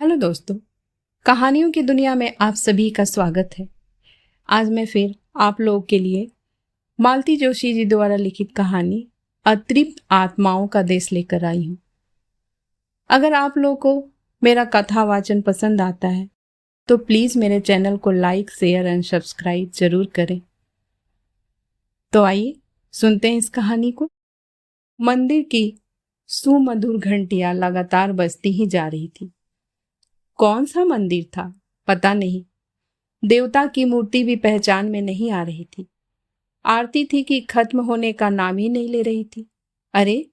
Hello दोस्तों, कहानियों की दुनिया में आप सभी का स्वागत है। आज मैं फिर आप लोगों के लिए मालती जोशी जी द्वारा लिखित कहानी अतृप्त आत्माओं का देश लेकर आई हूँ। अगर आप लोगों को मेरा कथा वाचन पसंद आता है तो प्लीज़ मेरे चैनल को लाइक, शेयर एंड सब्सक्राइब जरूर करें। तो आइए सुनते हैं इस कहानी को। मंदिर की सुमधुर घंटियां लगातार बजती ही जा रही थी। कौन सा मंदिर था पता नहीं। देवता की मूर्ति भी पहचान में नहीं आ रही थी। आरती थी कि खत्म होने का नाम ही नहीं ले रही थी। अरे,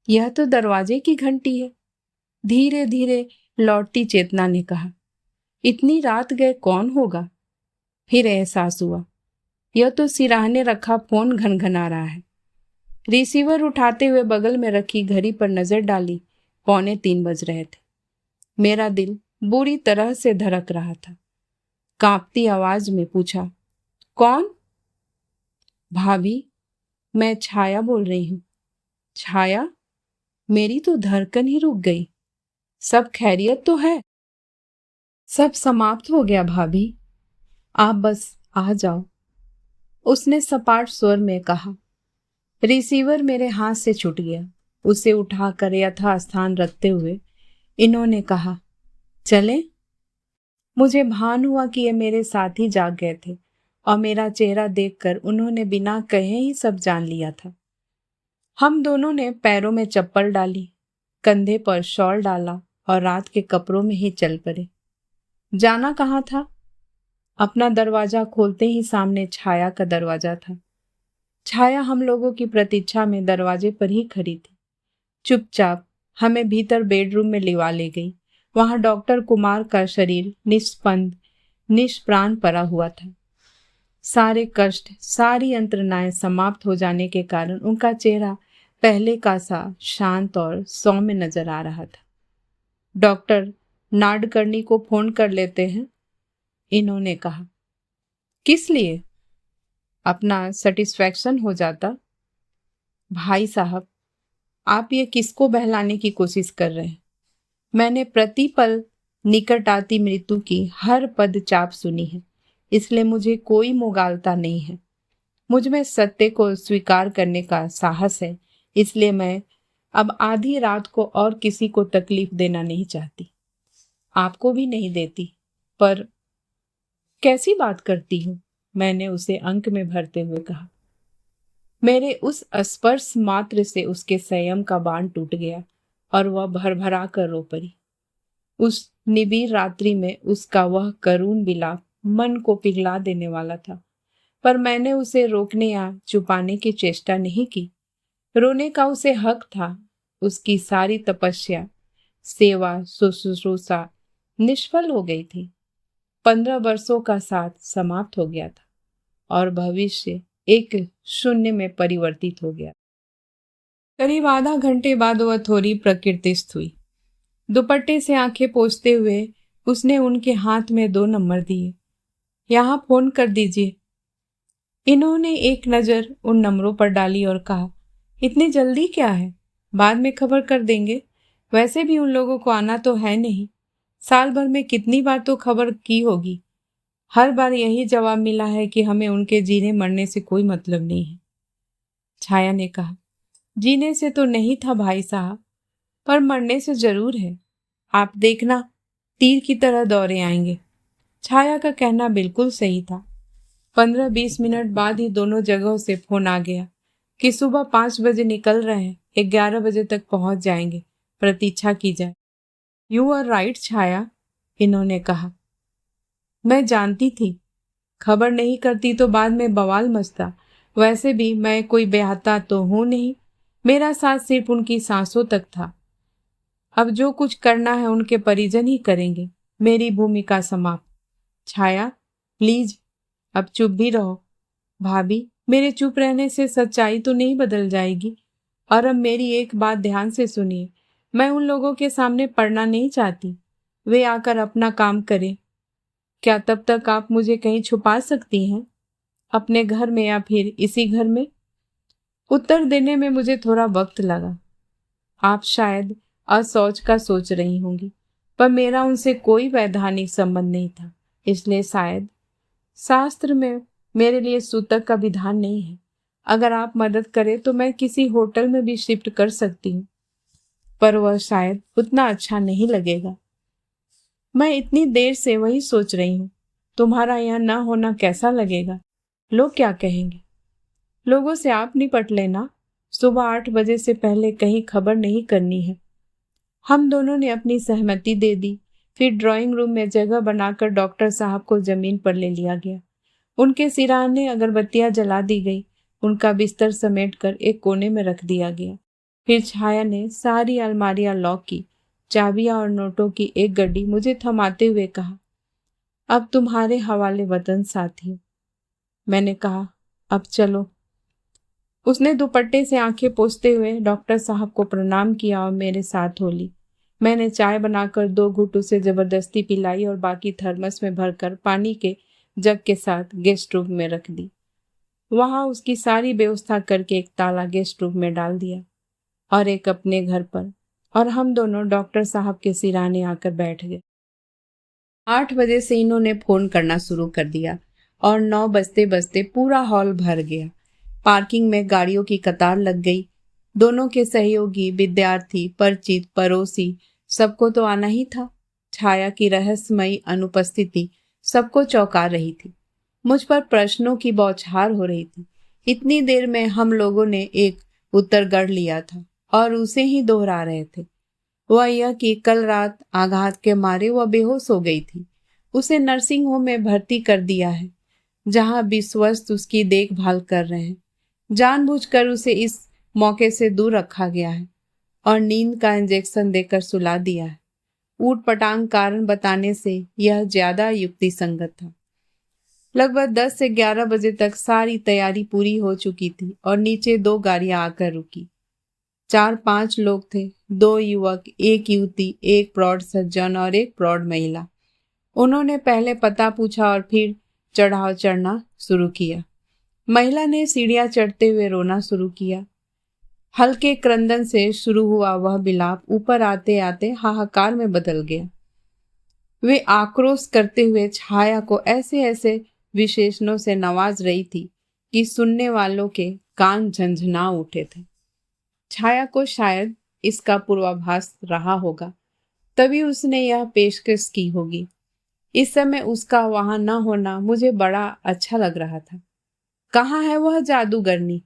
यह तो दरवाजे की घंटी है। धीरे धीरे लौटती चेतना ने कहा, इतनी रात गए कौन होगा। फिर एहसास हुआ, यह तो सिराहने रखा फोन घनघना रहा है। रिसीवर उठाते हुए बगल में रखी घड़ी पर नजर डाली। 2:45 बज रहे थे। मेरा दिल बुरी तरह से धड़क रहा था। कांपती आवाज में पूछा, कौन? भाभी, मैं छाया बोल रही हूँ। छाया? मेरी तो धड़कन ही रुक गई। सब खैरियत तो है? सब समाप्त हो गया भाभी, आप बस आ जाओ, उसने सपाट स्वर में कहा। रिसीवर मेरे हाथ से छूट गया। उसे उठाकर यथास्थान रखते हुए इन्होंने कहा, चलें? मुझे भान हुआ कि ये मेरे साथ ही जाग गए थे और मेरा चेहरा देखकर उन्होंने बिना कहे ही सब जान लिया था। हम दोनों ने पैरों में चप्पल डाली, कंधे पर शॉल डाला और रात के कपड़ों में ही चल पड़े। जाना कहाँ था? अपना दरवाजा खोलते ही सामने छाया का दरवाजा था। छाया हम लोगों की प्रतीक्षा में दरवाजे पर ही खड़ी थी। चुपचाप हमें भीतर बेडरूम में लिवा ले गई। वहां डॉक्टर कुमार का शरीर निस्पंद, निष्प्राण पड़ा हुआ था। सारे कष्ट, सारी यंत्रणाएं समाप्त हो जाने के कारण उनका चेहरा पहले का सा शांत और सौम्य नजर आ रहा था। डॉक्टर नाडकर्णी को फोन कर लेते हैं, इन्होंने कहा। किस लिए? अपना सेटिस्फैक्शन हो जाता। भाई साहब, आप ये किसको बहलाने की कोशिश कर रहे हैं? मैंने प्रतिपल निकट आती मृत्यु की हर पद चाप सुनी है, इसलिए मुझे कोई मुगालता नहीं है। मुझ में सत्य को स्वीकार करने का साहस है, इसलिए मैं अब आधी रात को और किसी को तकलीफ देना नहीं चाहती। आपको भी नहीं देती। पर कैसी बात करती हूँ? मैंने उसे अंक में भरते हुए कहा। मेरे उस स्पर्श मात्र से उसके संयम का बांध टूट गया और वह भरभरा कर रो पड़ी। उस निबिड़ रात्रि में उसका वह करुण विलाप मन को पिघला देने वाला था, पर मैंने उसे रोकने या छुपाने की चेष्टा नहीं की। रोने का उसे हक था। उसकी सारी तपस्या, सेवा, शुश्रूषा निष्फल हो गई थी। 15 वर्षों का साथ समाप्त हो गया था और भविष्य एक शून्य में परिवर्तित हो गया। करीब आधा घंटे बाद वह थोड़ी प्रकृतिस्थ हुई। दुपट्टे से आंखें पोंछते हुए उसने उनके हाथ में 2 नंबर दिए। यहाँ फोन कर दीजिए। इन्होंने एक नज़र उन नंबरों पर डाली और कहा, इतनी जल्दी क्या है? बाद में खबर कर देंगे। वैसे भी उन लोगों को आना तो है नहीं। साल भर में कितनी बार तो खबर की होगी। हर बार यही जवाब मिला है कि हमें उनके जीने मरने से कोई मतलब नहीं है। छाया ने कहा, जीने से तो नहीं था भाई साहब, पर मरने से जरूर है। आप देखना, तीर की तरह दौड़े आएंगे। छाया का कहना बिल्कुल सही था। 15-20 मिनट बाद ही दोनों जगहों से फोन आ गया कि सुबह 5 बजे निकल रहे हैं, 11 बजे तक पहुंच जाएंगे, प्रतीक्षा की जाए। यू आर राइट छाया, इन्होंने कहा। मैं जानती थी, खबर नहीं करती तो बाद में बवाल मचता। वैसे भी मैं कोई बेहता तो हूं नहीं। मेरा साथ सिर्फ उनकी सांसों तक था। अब जो कुछ करना है उनके परिजन ही करेंगे। मेरी भूमिका समाप्त। छाया, प्लीज अब चुप भी रहो। भाभी, मेरे चुप रहने से सच्चाई तो नहीं बदल जाएगी। और अब मेरी एक बात ध्यान से सुनिए। मैं उन लोगों के सामने पड़ना नहीं चाहती। वे आकर अपना काम करें। क्या तब तक आप मुझे कहीं छुपा सकती हैं? अपने घर में या फिर इसी घर में? उत्तर देने में मुझे थोड़ा वक्त लगा। आप शायद असौच का सोच रही होंगी। पर मेरा उनसे कोई वैधानिक संबंध नहीं था, इसलिए शायद शास्त्र में मेरे लिए सूतक का विधान नहीं है। अगर आप मदद करें तो मैं किसी होटल में भी शिफ्ट कर सकती हूँ, पर वह शायद उतना अच्छा नहीं लगेगा। मैं इतनी देर से वही सोच रही हूँ, तुम्हारा यहाँ न होना कैसा लगेगा? लोग क्या कहेंगे? लोगों से आप निपट लेना। सुबह 8 बजे से पहले कहीं खबर नहीं करनी है। हम दोनों ने अपनी सहमति दे दी। फिर ड्राइंग रूम में जगह बनाकर डॉक्टर साहब को जमीन पर ले लिया गया। उनके सिरहाने अगरबत्तियां जला दी गई। उनका बिस्तर समेटकर एक कोने में रख दिया गया। फिर छाया ने सारी अलमारियां लॉक की, चाबियां और नोटों की एक गड्डी मुझे थमाते हुए कहा, अब तुम्हारे हवाले वतन साथियों। मैंने कहा, अब चलो। उसने दुपट्टे से आंखें पोंछते हुए डॉक्टर साहब को प्रणाम किया और मेरे साथ हो ली। मैंने चाय बनाकर 2 घूंट उसे जबरदस्ती पिलाई और बाकी थर्मस में भरकर पानी के जग के साथ गेस्ट रूम में रख दी। वहां उसकी सारी व्यवस्था करके एक ताला गेस्ट रूम में डाल दिया और एक अपने घर पर, और हम दोनों डॉक्टर साहब के सिरहाने आकर बैठ गए। 8 बजे से इन्होंने फोन करना शुरू कर दिया और 9 बजते बजते पूरा हॉल भर गया। पार्किंग में गाड़ियों की कतार लग गई। दोनों के सहयोगी, विद्यार्थी, परिचित, पड़ोसी, सबको तो आना ही था। छाया की रहस्यमयी अनुपस्थिति सबको चौंका रही थी। मुझ पर प्रश्नों की बौछार हो रही थी। इतनी देर में हम लोगों ने एक उत्तर गढ़ लिया था और उसे ही दोहरा रहे थे। वह यह कि कल रात आघात के मारे वह बेहोश हो गई थी। उसे नर्सिंग होम में भर्ती कर दिया है, जहां विश्वस्त उसकी देखभाल कर रहे हैं। जानबूझकर उसे इस मौके से दूर रखा गया है और नींद का इंजेक्शन देकर सुला दिया है। ऊट पटांग कारण बताने से यह ज्यादा युक्ति संगत था। लगभग 10 से 11 बजे तक सारी तैयारी पूरी हो चुकी थी और नीचे 2 गाड़ियां आकर रुकी। 4-5 लोग थे, 2 युवक, 1 युवती, एक प्रौढ़ सज्जन और एक प्रौढ़ महिला। उन्होंने पहले पता पूछा और फिर चढ़ाव चढ़ना शुरू किया। महिला ने सीढ़ियां चढ़ते हुए रोना शुरू किया। हल्के क्रंदन से शुरू हुआ वह विलाप ऊपर आते आते हाहाकार में बदल गया। वे आक्रोश करते हुए छाया को ऐसे ऐसे विशेषणों से नवाज रही थी कि सुनने वालों के कान झंझना उठे थे। छाया को शायद इसका पूर्वाभास रहा होगा, तभी उसने यह पेशकश की होगी। इस समय उसका वहां न होना मुझे बड़ा अच्छा लग रहा था। कहाँ है वह जादूगरनी?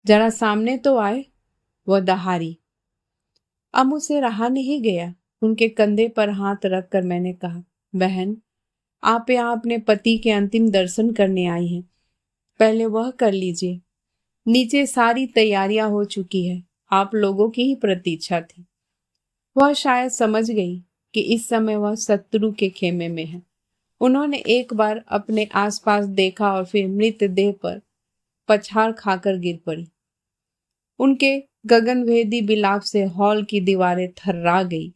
जरा सामने तो आए। वह दहाड़ी। अब उसे रहा नहीं गया। उनके कंधे पर हाथ रखकर मैंने कहा, बहन, आप यहाँ अपने पति के अंतिम दर्शन करने आई हैं। पहले वह कर लीजिए। नीचे सारी तैयारियां हो चुकी है। आप लोगों की ही प्रतीक्षा थी। वह शायद समझ गई कि इस समय वह शत्रु के खेमे में है। उन्होंने एक बार अपने आसपास देखा और फिर मृतदेह पर पछाड़ खाकर गिर पड़ी। उनके गगनभेदी विलाप से हॉल की दीवारें थर्रा गई।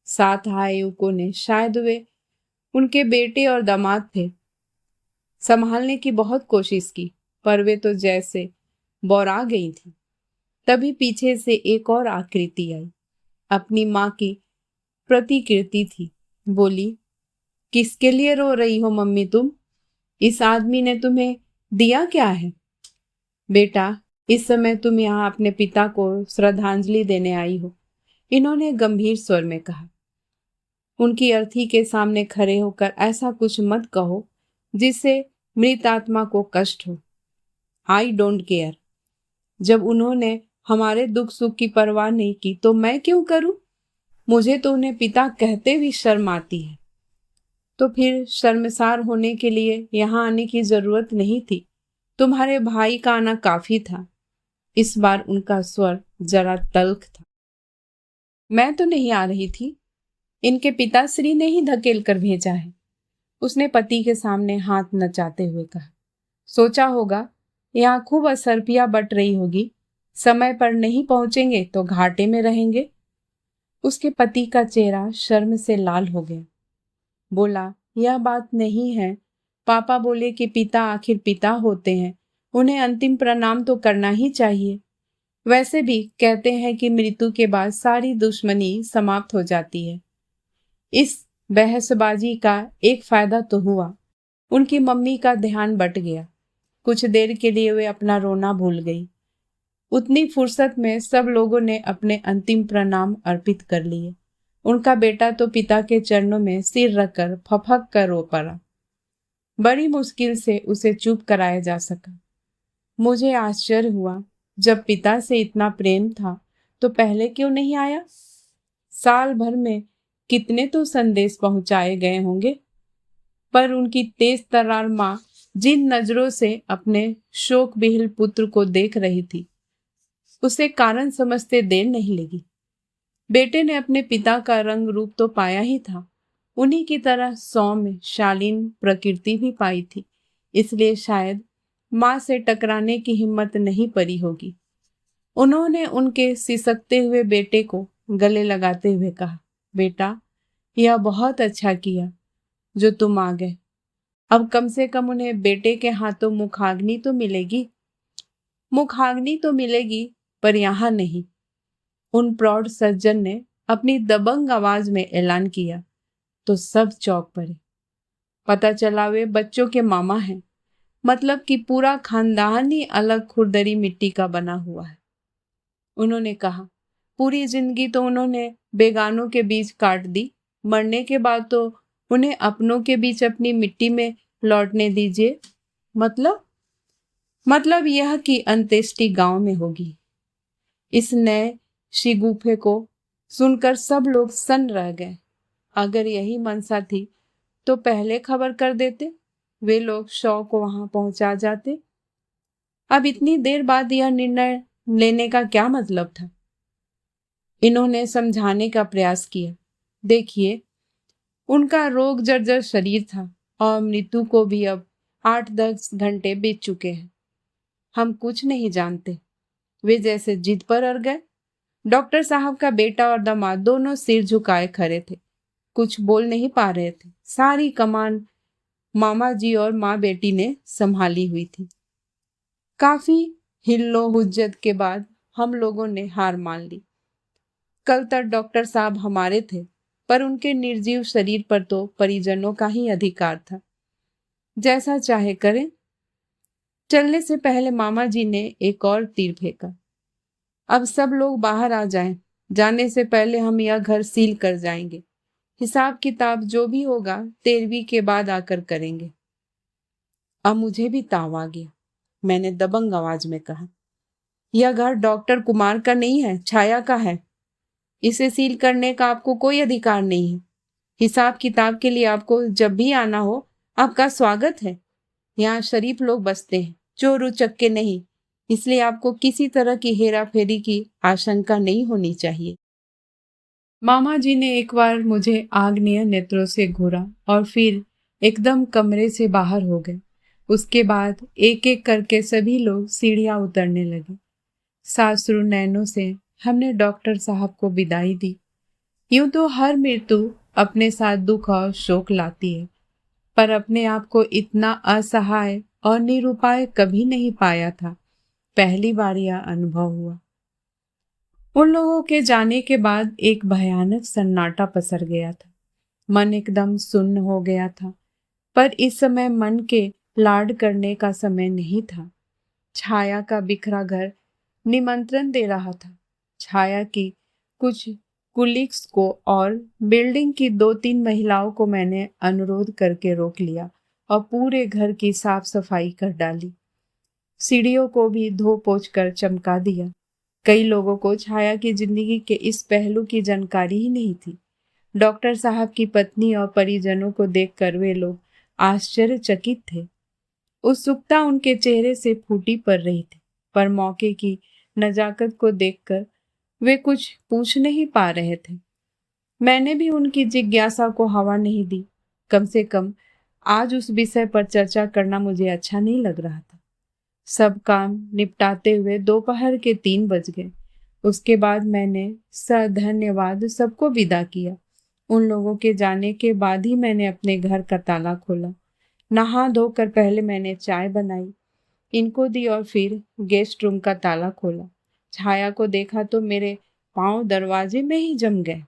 7 आए युवकों ने, शायद वे उनके बेटे और दामाद थे, संभालने की बहुत कोशिश की, पर वे तो जैसे बौरा गई थी। तभी पीछे से एक और आकृति आई। अपनी माँ की प्रतिकृति थी। बोली, किसके लिए रो रही हो मम्मी तुम? इस आदमी ने तुम्हें दिया क्या है? बेटा, इस समय तुम यहाँ अपने पिता को श्रद्धांजलि देने आई हो, इन्होंने गंभीर स्वर में कहा। उनकी अर्थी के सामने खड़े होकर ऐसा कुछ मत कहो जिससे मृत आत्मा को कष्ट हो। I don't care. जब उन्होंने हमारे दुख सुख की परवाह नहीं की तो मैं क्यों करूं? मुझे तो उन्हें पिता कहते भी शर्म आती है। तो फिर शर्मसार होने के लिए यहाँ आने की जरूरत नहीं थी। तुम्हारे भाई का आना काफी था। इस बार उनका स्वर जरा तल्ख था। मैं तो नहीं आ रही थी, इनके पिताश्री ने ही धकेल कर भेजा है, उसने पति के सामने हाथ नचाते हुए कहा। सोचा होगा यहाँ खूब असरपिया बट रही होगी, समय पर नहीं पहुंचेंगे तो घाटे में रहेंगे। उसके पति का चेहरा शर्म से लाल हो गया। बोला, यह बात नहीं है। पापा बोले कि पिता आखिर पिता होते हैं, उन्हें अंतिम प्रणाम तो करना ही चाहिए। वैसे भी कहते हैं कि मृत्यु के बाद सारी दुश्मनी समाप्त हो जाती है। इस बहसबाजी का एक फायदा तो हुआ, उनकी मम्मी का ध्यान बट गया। कुछ देर के लिए वे अपना रोना भूल गई। उतनी फुर्सत में सब लोगों ने अपने अंतिम प्रणाम अर्पित कर लिए। उनका बेटा तो पिता के चरणों में सिर रखकर फफक कर रो पड़ा। बड़ी मुश्किल से उसे चुप कराया जा सका। मुझे आश्चर्य हुआ, जब पिता से इतना प्रेम था तो पहले क्यों नहीं आया? साल भर में कितने तो संदेश पहुंचाए गए होंगे, पर उनकी तेज तर्रार माँ जिन नजरों से अपने शोक विहीन पुत्र को देख रही थी, उसे कारण समझते देर नहीं लगी। बेटे ने अपने पिता का रंग रूप तो पाया ही था, उन्हीं की तरह सौम्य शालीन प्रकृति भी पाई थी, इसलिए शायद माँ से टकराने की हिम्मत नहीं पड़ी होगी। उन्होंने उनके सिसकते हुए बेटे को गले लगाते हुए कहा, बेटा, यह बहुत अच्छा किया जो तुम आ गए। अब कम से कम उन्हें बेटे के हाथों मुखाग्नि तो मिलेगी। मुखाग्नि तो मिलेगी, पर यहाँ नहीं। उन प्रौढ़ सज्जन ने अपनी दबंग आवाज में ऐलान किया तो सब चौंक पड़े। पता चला वे बच्चों के मामा हैं, मतलब कि पूरा खानदान ही अलग खुरदरी मिट्टी का बना हुआ है। उन्होंने कहा, पूरी जिंदगी तो उन्होंने बेगानों के बीच काट दी, मरने के बाद तो उन्हें अपनों के बीच अपनी मिट्टी में लौटने दीजिए। मतलब यह कि अंत्येष्टि गांव में होगी। इस नए शिगुफे को सुनकर सब लोग सन्न रह गए। अगर यही मनसा थी तो पहले खबर कर देते, वे लोग शव को वहां पहुंचा जाते। अब इतनी देर बाद यह निर्णय लेने का क्या मतलब था? इन्होंने समझाने का प्रयास किया। देखिए, उनका रोग जर्जर शरीर था और मृत्यु को भी अब 8-10 घंटे बीत चुके हैं। हम कुछ नहीं जानते। वे जैसे जिद पर अड़ गए। डॉक्टर साहब का बेटा और दामाद दोनों सिर झुकाए खड़े थे, कुछ बोल नहीं पा रहे थे। सारी कमान मामा जी और माँ बेटी ने संभाली हुई थी। काफी हिल्लो हुज्जत के बाद हम लोगों ने हार मान ली। कल तक डॉक्टर साहब हमारे थे, पर उनके निर्जीव शरीर पर तो परिजनों का ही अधिकार था। जैसा चाहे करें। चलने से पहले मामा जी ने एक और तीर फेंका। अब सब लोग बाहर आ जाएं। जाने से पहले हम यह घर सील कर जाएंगे। हिसाब किताब जो भी होगा 13वीं के बाद आकर करेंगे। अब मुझे भी ताव आ गया। मैंने दबंग आवाज में कहा, यह घर डॉक्टर कुमार का नहीं है, छाया का है। इसे सील करने का आपको कोई अधिकार नहीं है। हिसाब किताब के लिए आपको जब भी आना हो, आपका स्वागत है। यहाँ शरीफ लोग बसते हैं, चोर उचक्के नहीं, इसलिए आपको किसी तरह की हेरा फेरी की आशंका नहीं होनी चाहिए। मामा जी ने एक बार मुझे आग्नेय नेत्रों से घूरा और फिर एकदम कमरे से बाहर हो गए। उसके बाद एक एक करके सभी लोग सीढ़ियां उतरने लगे। सासुर नैनों से हमने डॉक्टर साहब को विदाई दी। यूं तो हर मृत्यु अपने साथ दुख और शोक लाती है, पर अपने आप को इतना असहाय और निरुपाय कभी नहीं पाया था। पहली बार यह अनुभव हुआ। उन लोगों के जाने के बाद एक भयानक सन्नाटा पसर गया था। मन एकदम सुन्न हो गया था, पर इस समय मन के लाड करने का समय नहीं था। छाया का बिखरा घर निमंत्रण दे रहा था। छाया की कुछ कुलीग्स को और बिल्डिंग की 2-3 महिलाओं को मैंने अनुरोध करके रोक लिया और पूरे घर की साफ सफाई कर डाली। सीढ़ियों को भी धो पोंछ कर चमका दिया। कई लोगों को छाया की जिंदगी के इस पहलू की जानकारी ही नहीं थी। डॉक्टर साहब की पत्नी और परिजनों को देखकर वे लोग आश्चर्यचकित थे। उत्सुकता उनके चेहरे से फूटी पड़ रही थी, पर मौके की नजाकत को देखकर वे कुछ पूछ नहीं पा रहे थे। मैंने भी उनकी जिज्ञासा को हवा नहीं दी। कम से कम आज उस विषय पर चर्चा करना मुझे अच्छा नहीं लग रहा था। सब काम निपटाते हुए दोपहर के 3 बज गए। उसके बाद मैंने सधन्यवाद सबको विदा किया। उन लोगों के जाने के बाद ही मैंने अपने घर का ताला खोला। नहा धोकर पहले मैंने चाय बनाई, इनको दी और फिर गेस्ट रूम का ताला खोला। छाया को देखा तो मेरे पांव दरवाजे में ही जम गए।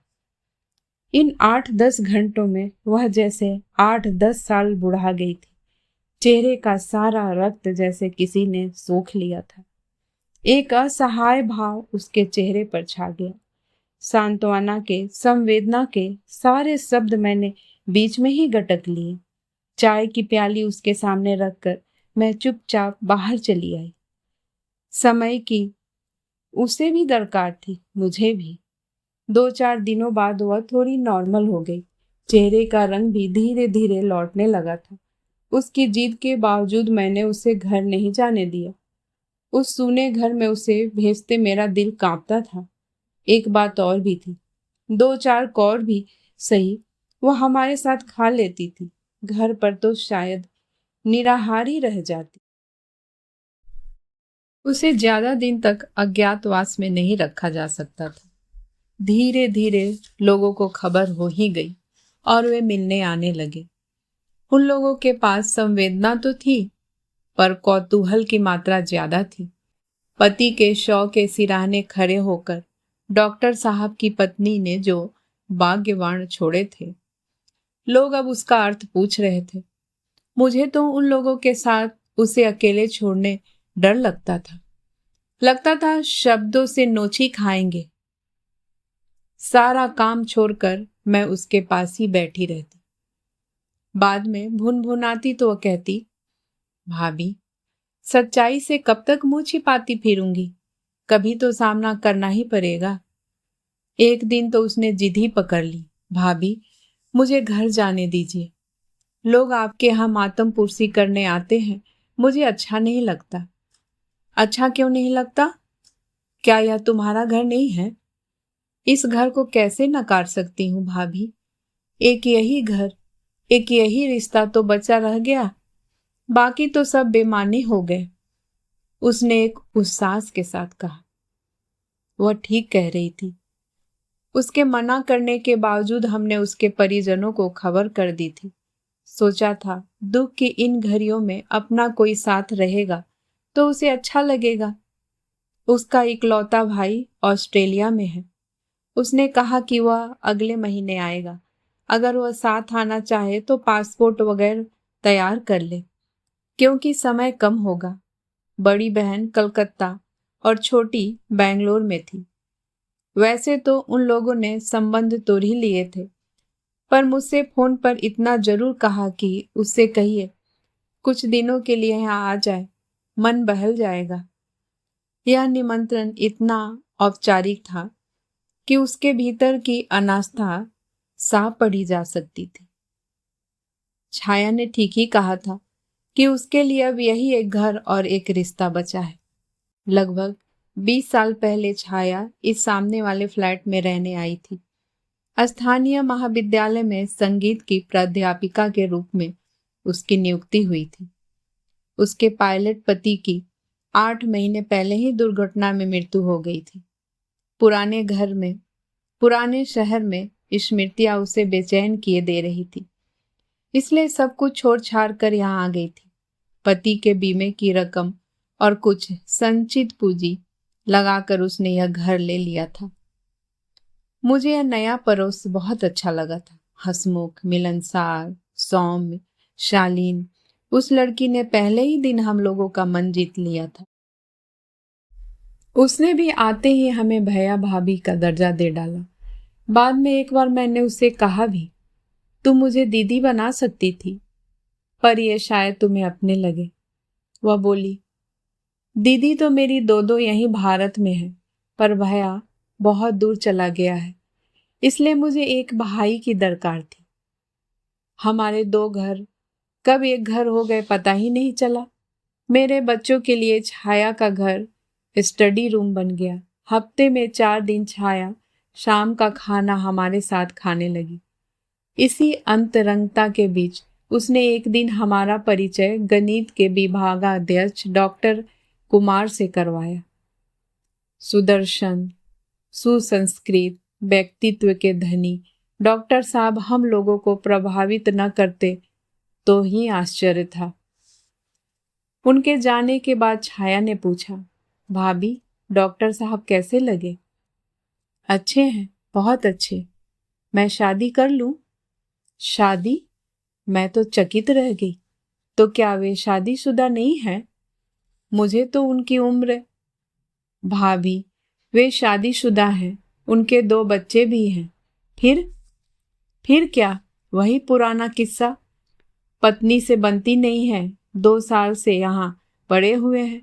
इन 8-10 घंटों में वह जैसे 8-10 साल बुढ़ा गई थी। चेहरे का सारा रक्त जैसे किसी ने सोख लिया था। एक असहाय भाव उसके चेहरे पर छा गया। सांत्वना के, संवेदना के सारे शब्द मैंने बीच में ही गटक लिए। चाय की प्याली उसके सामने रखकर मैं चुपचाप बाहर चली आई। समय की उसे भी दरकार थी, मुझे भी। 2-4 दिनों बाद वह थोड़ी नॉर्मल हो गई। चेहरे का रंग भी धीरे धीरे लौटने लगा था। उसकी जिद के बावजूद मैंने उसे घर नहीं जाने दिया। उस सूने घर में उसे भेजते मेरा दिल कांपता था। एक बात और भी थी, 2-4 कौर भी सही वह हमारे साथ खा लेती थी। घर पर तो शायद निराहारी रह जाती। उसे ज्यादा दिन तक अज्ञातवास में नहीं रखा जा सकता था। धीरे धीरे लोगों को खबर हो ही गई और वे मिलने आने लगे। उन लोगों के पास संवेदना तो थी, पर कौतूहल की मात्रा ज्यादा थी। पति के शव के सिराहने खड़े होकर डॉक्टर साहब की पत्नी ने जो भाग्यवान छोड़े थे, लोग अब उसका अर्थ पूछ रहे थे। मुझे तो उन लोगों के साथ उसे अकेले छोड़ने डर लगता था। लगता था शब्दों से नोची खाएंगे। सारा काम छोड़कर मैं उसके पास ही बैठी रहती। बाद में भुन भुनाती तो वह कहती, भाभी, सच्चाई से कब तक मुंह छिपाती फिरूंगी? कभी तो सामना करना ही पड़ेगा। एक दिन तो उसने जिद ही पकड़ ली, भाभी, मुझे घर जाने दीजिए। लोग आपके यहाँ मातम पुरसी करने आते हैं, मुझे अच्छा नहीं लगता। अच्छा क्यों नहीं लगता? क्या यह तुम्हारा घर नहीं है? इस घर को कैसे नकार सकती हूँ भाभी? एक यही घर, एक यही रिश्ता तो बचा रह गया, बाकी तो सब बेमानी हो गए। उसने एक उस्सास के साथ कहा। वह ठीक कह रही थी। उसके मना करने के बावजूद हमने उसके परिजनों को खबर कर दी थी। सोचा था दुख की इन घड़ियों में अपना कोई साथ रहेगा तो उसे अच्छा लगेगा। उसका इकलौता भाई ऑस्ट्रेलिया में है। उसने कहा कि वह अगले महीने आएगा। अगर वह साथ आना चाहे तो पासपोर्ट वगैरह तैयार कर ले, क्योंकि समय कम होगा। बड़ी बहन कलकत्ता और छोटी बेंगलोर में थी। वैसे तो उन लोगों ने संबंध तोड़ ही लिए थे, पर मुझसे फोन पर इतना जरूर कहा कि उससे कहिए कुछ दिनों के लिए यहाँ आ जाए, मन बहल जाएगा। यह निमंत्रण इतना औपचारिक था कि उसके भीतर की अनास्था साफ पढ़ी जा सकती थी। छाया ने ठीक ही कहा था कि उसके लिए अब यही एक घर और एक रिश्ता बचा है। लगभग 20 साल पहले छाया इस सामने वाले फ्लैट में रहने आई थी। स्थानीय महाविद्यालय में संगीत की प्राध्यापिका के रूप में उसकी नियुक्ति हुई थी। उसके पायलट पति की 8 महीने पहले ही दुर्घटना में मृत्यु हो गई थी। पुराने घर में, पुराने शहर में स्मृतियां उसे बेचैन किए दे रही थी, इसलिए सब कुछ छोड़ छाड़ कर यहाँ आ गई थी। पति के बीमे की रकम और कुछ संचित पूंजी लगाकर उसने यह घर ले लिया था। मुझे यह नया पड़ोस बहुत अच्छा लगा था। हंसमुख, मिलनसार, सौम्य, शालीन। उस लड़की ने पहले ही दिन हम लोगों का मन जीत लिया था। उसने भी आते ही हमें भैया भाभी का दर्जा दे डाला। बाद में एक बार मैंने उसे कहा भी, तुम मुझे दीदी बना सकती थी, पर यह शायद तुम्हें अपने लगे। वह बोली, दीदी तो मेरी दो यहीं भारत में है, पर भैया बहुत दूर चला गया है, इसलिए मुझे एक भाई की दरकार थी। हमारे 2 घर कब एक घर हो गए पता ही नहीं चला। मेरे बच्चों के लिए छाया का घर स्टडी रूम बन गया। हफ्ते में 4 दिन छाया शाम का खाना हमारे साथ खाने लगी। इसी अंतरंगता के बीच उसने एक दिन हमारा परिचय गणित के विभागाध्यक्ष डॉक्टर कुमार से करवाया। सुदर्शन, सुसंस्कृत व्यक्तित्व के धनी डॉक्टर साहब हम लोगों को प्रभावित न करते तो ही आश्चर्य था। उनके जाने के बाद छाया ने पूछा, भाभी, डॉक्टर साहब कैसे लगे? अच्छे हैं, बहुत अच्छे। मैं शादी कर लूं? शादी? मैं तो चकित रह गई। तो क्या वे शादीशुदा नहीं हैं? मुझे तो उनकी उम्र। भाभी, वे शादीशुदा हैं, उनके 2 बच्चे भी हैं। फिर? फिर क्या, वही पुराना किस्सा। पत्नी से बनती नहीं है, 2 साल से यहाँ पड़े हुए हैं।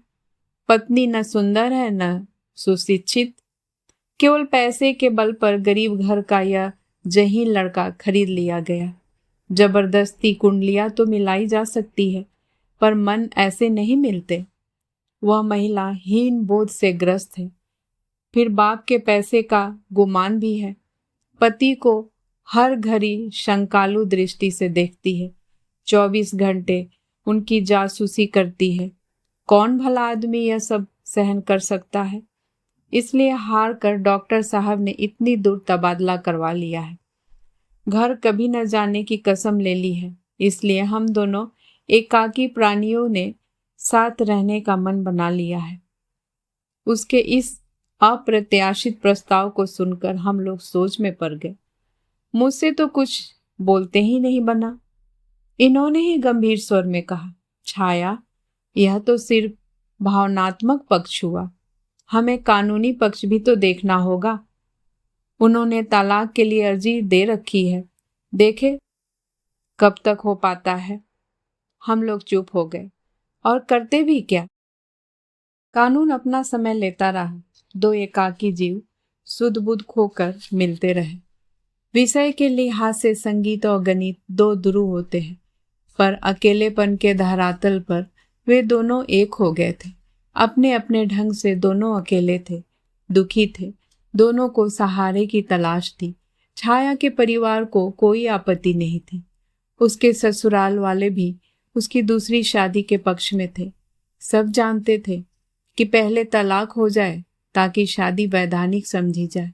पत्नी न सुंदर है न सुशिक्षित, केवल पैसे के बल पर गरीब घर का यह जहीन लड़का खरीद लिया गया। जबरदस्ती कुंडलियां तो मिलाई जा सकती है, पर मन ऐसे नहीं मिलते। वह महिला हीन बोध से ग्रस्त है, फिर बाप के पैसे का गुमान भी है। पति को हर घड़ी शंकालु दृष्टि से देखती है, 24 घंटे उनकी जासूसी करती है। कौन भला आदमी यह सब सहन कर सकता है? इसलिए हार कर डॉक्टर साहब ने इतनी दूर तबादला करवा लिया है। घर कभी न जाने की कसम ले ली है, इसलिए हम दोनों एकाकी प्राणियों ने साथ रहने का मन बना लिया है। उसके इस अप्रत्याशित प्रस्ताव को सुनकर हम लोग सोच में पड़ गए। मुझसे तो कुछ बोलते ही नहीं बना। इन्होंने ही गंभीर स्वर में कहा, छाया, यह तो सिर्फ भावनात्मक पक्ष हुआ, हमें कानूनी पक्ष भी तो देखना होगा। उन्होंने तलाक के लिए अर्जी दे रखी है, देखे कब तक हो पाता है। हम लोग चुप हो गए, और करते भी क्या। कानून अपना समय लेता रहा। 2 एकाकी जीव सुध बुध खोकर मिलते रहे। विषय के लिहाज से संगीत और गणित 2 ध्रुव होते हैं, पर अकेलेपन के धरातल पर वे दोनों एक हो गए थे। अपने अपने ढंग से दोनों अकेले थे, दुखी थे, दोनों को सहारे की तलाश थी। छाया के परिवार को कोई आपत्ति नहीं थी। उसके ससुराल वाले भी उसकी दूसरी शादी के पक्ष में थे। सब जानते थे कि पहले तलाक हो जाए ताकि शादी वैधानिक समझी जाए,